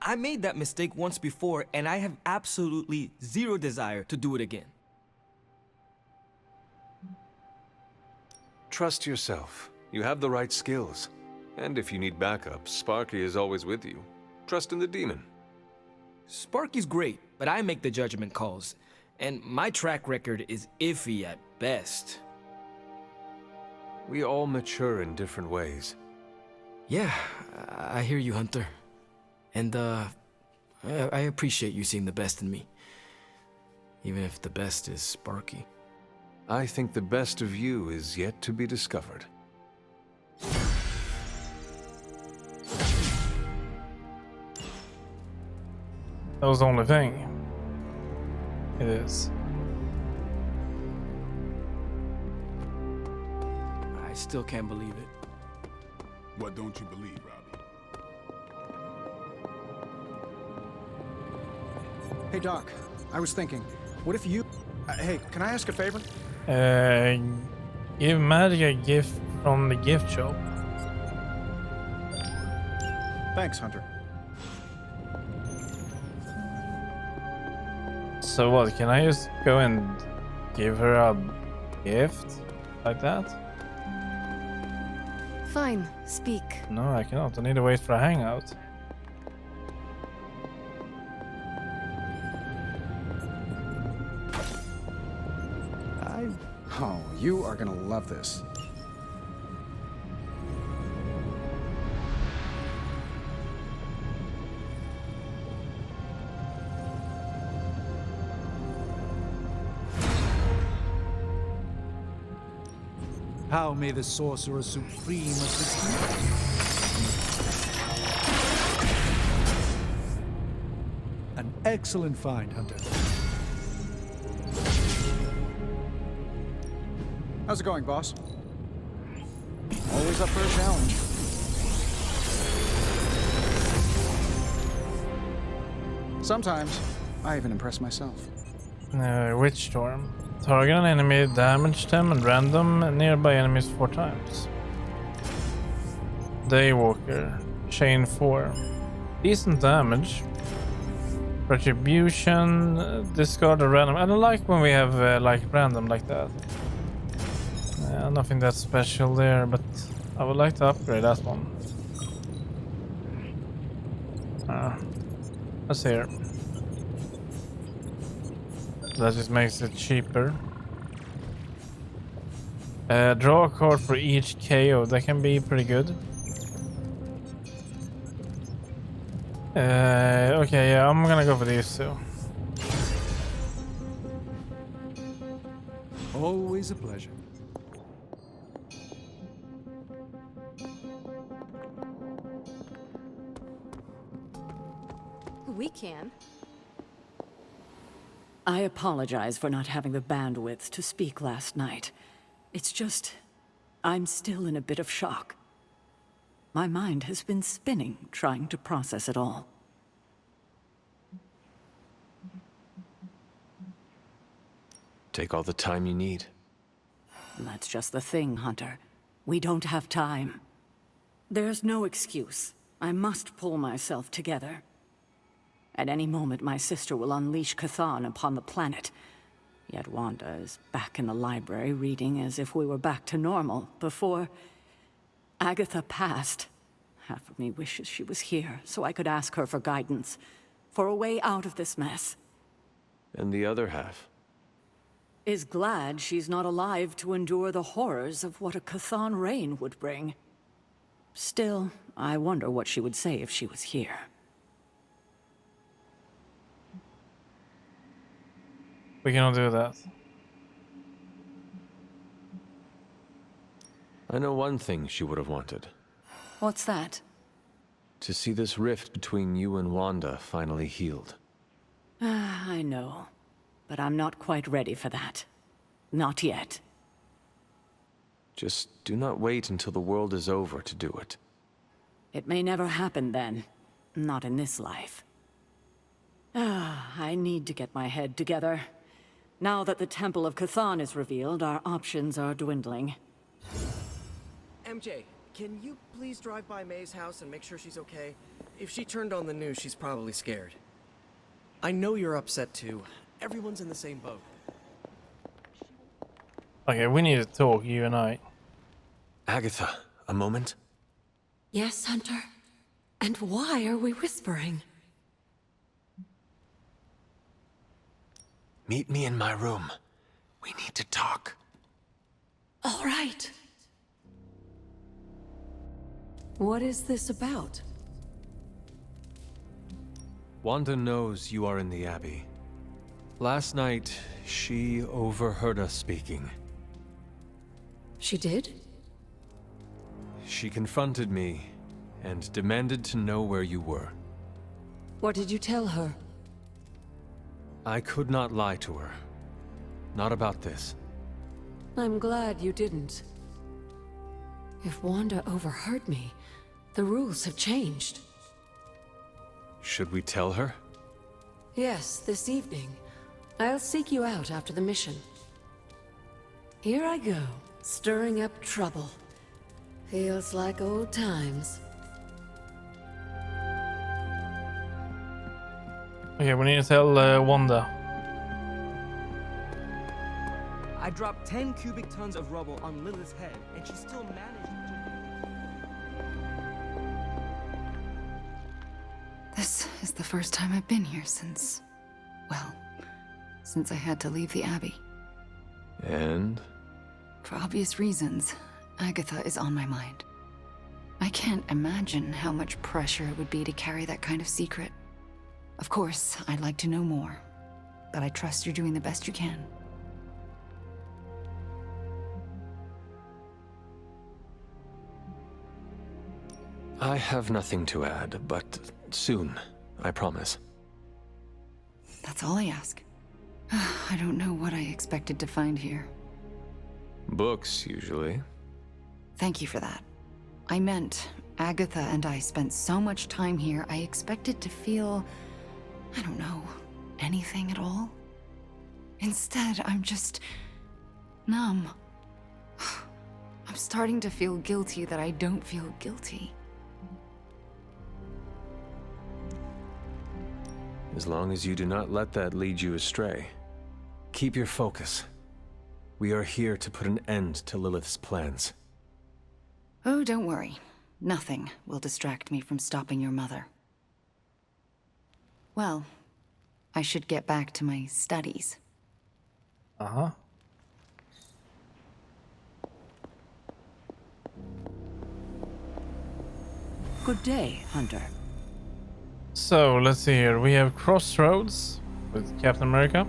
I made that mistake once before, and I have absolutely zero desire to do it again. Trust yourself. You have the right skills. And if you need backup, Sparky is always with you. Trust in the demon. Sparky's great, but I make the judgment calls. And my track record is iffy at best. We all mature in different ways. Yeah, I hear you, Hunter. And, I appreciate you seeing the best in me. Even if the best is Sparky. I think the best of you is yet to be discovered. That was the only thing. It is. I still can't believe it. What don't you believe, Robbie? Hey, Doc. I was thinking, what if you... hey, can I ask a favor? Give Magic a gift from the gift shop. Thanks, Hunter. So what, can I just go and give her a gift like that? Fine, speak. No, I cannot. I need to wait for a hangout. Oh, you are gonna love this. How may the Sorcerer Supreme assist you? An excellent find, Hunter. How's it going, boss? Always up for a challenge. Sometimes, I even impress myself. Witch Storm. Target an enemy, damage them, and random nearby enemies 4 times. Daywalker. Chain 4. Decent damage. Retribution. Discard a random. I don't like when we have like random like that. Nothing that special there, but I would like to upgrade that one. Let's see here. That just makes it cheaper. Draw a card for each KO. That can be pretty good. Okay, yeah, I'm gonna go for these two. Always a pleasure. We can. I apologize for not having the bandwidth to speak last night. It's just, I'm still in a bit of shock. My mind has been spinning, trying to process it all. Take all the time you need. That's just the thing, Hunter. We don't have time. There's no excuse. I must pull myself together. At any moment, my sister will unleash Chthon upon the planet. Yet Wanda is back in the library reading as if we were back to normal before Agatha passed. Half of me wishes she was here so I could ask her for guidance, for a way out of this mess. And the other half? Is glad she's not alive to endure the horrors of what a Chthon reign would bring. Still, I wonder what she would say if she was here. We cannot do that. I know one thing she would have wanted. What's that? To see this rift between you and Wanda finally healed. I know. But I'm not quite ready for that. Not yet. Just do not wait until the world is over to do it. It may never happen then. Not in this life. I need to get my head together. Now that the Temple of Chthon is revealed, our options are dwindling. MJ, can you please drive by May's house and make sure she's okay? If she turned on the news, she's probably scared. I know you're upset too. Everyone's in the same boat. Okay, we need to talk, you and I. Agatha, a moment? Yes, Hunter? And why are we whispering? Meet me in my room. We need to talk. All right. What is this about? Wanda knows you are in the Abbey. Last night, she overheard us speaking. She did? She confronted me and demanded to know where you were. What did you tell her? I could not lie to her. Not about this. I'm glad you didn't. If Wanda overheard me, the rules have changed. Should we tell her? Yes, this evening. I'll seek you out after the mission. Here I go, stirring up trouble. Feels like old times. Okay, we need to tell Wanda. I dropped 10 cubic tons of rubble on Lilith's head, and she still managed to... This is the first time I've been here since... well, since I had to leave the Abbey. And? For obvious reasons, Agatha is on my mind. I can't imagine how much pressure it would be to carry that kind of secret. Of course, I'd like to know more, but I trust you're doing the best you can. I have nothing to add, but soon, I promise. That's all I ask. I don't know what I expected to find here. Books, usually. Thank you for that. I meant, Agatha and I spent so much time here, I expected to feel... I don't know, anything at all? Instead, I'm just... numb. I'm starting to feel guilty that I don't feel guilty. As long as you do not let that lead you astray. Keep your focus. We are here to put an end to Lilith's plans. Oh, don't worry. Nothing will distract me from stopping your mother. Well, I should get back to my studies. Uh-huh. Good day, Hunter. So, let's see here. We have Crossroads with Captain America.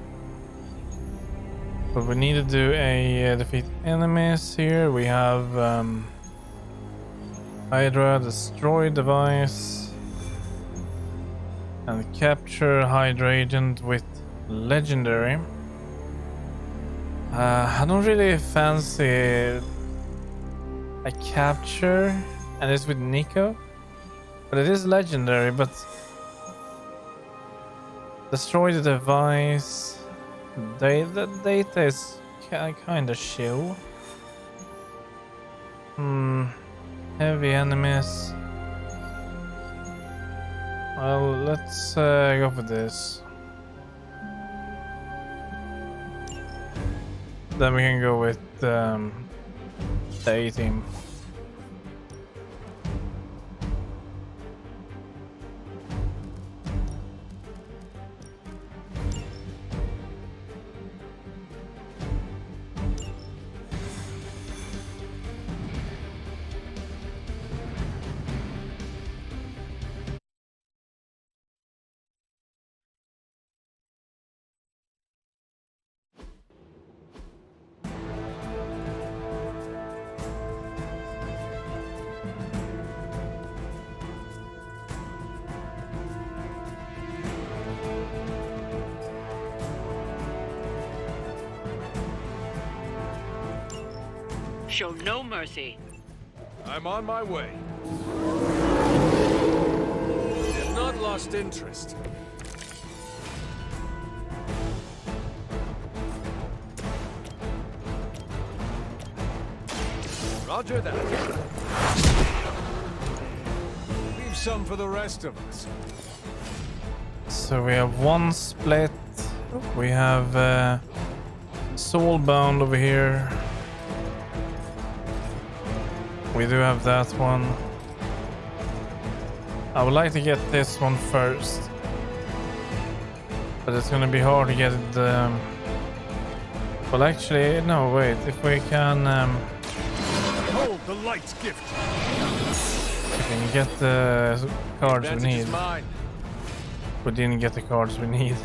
But we need to do a defeat enemies here. We have Hydra, destroy device, and capture Hydra agent with legendary. I don't really fancy a capture, and it's with Nico, but it is legendary. But destroy the device. The data is kind of chill. Heavy enemies. Well, let's go for this. Then we can go with the A-team. Show no mercy. I'm on my way. Have not lost interest. Roger that. Leave some for the rest of us. So we have one split. We have Soulbound over here. We do have that one. I would like to get this one first, but it's gonna be hard to get it. Well, actually, no. Wait. If we can, Behold the light's gift. we can get the cards we need. Mine. We didn't get the cards we need.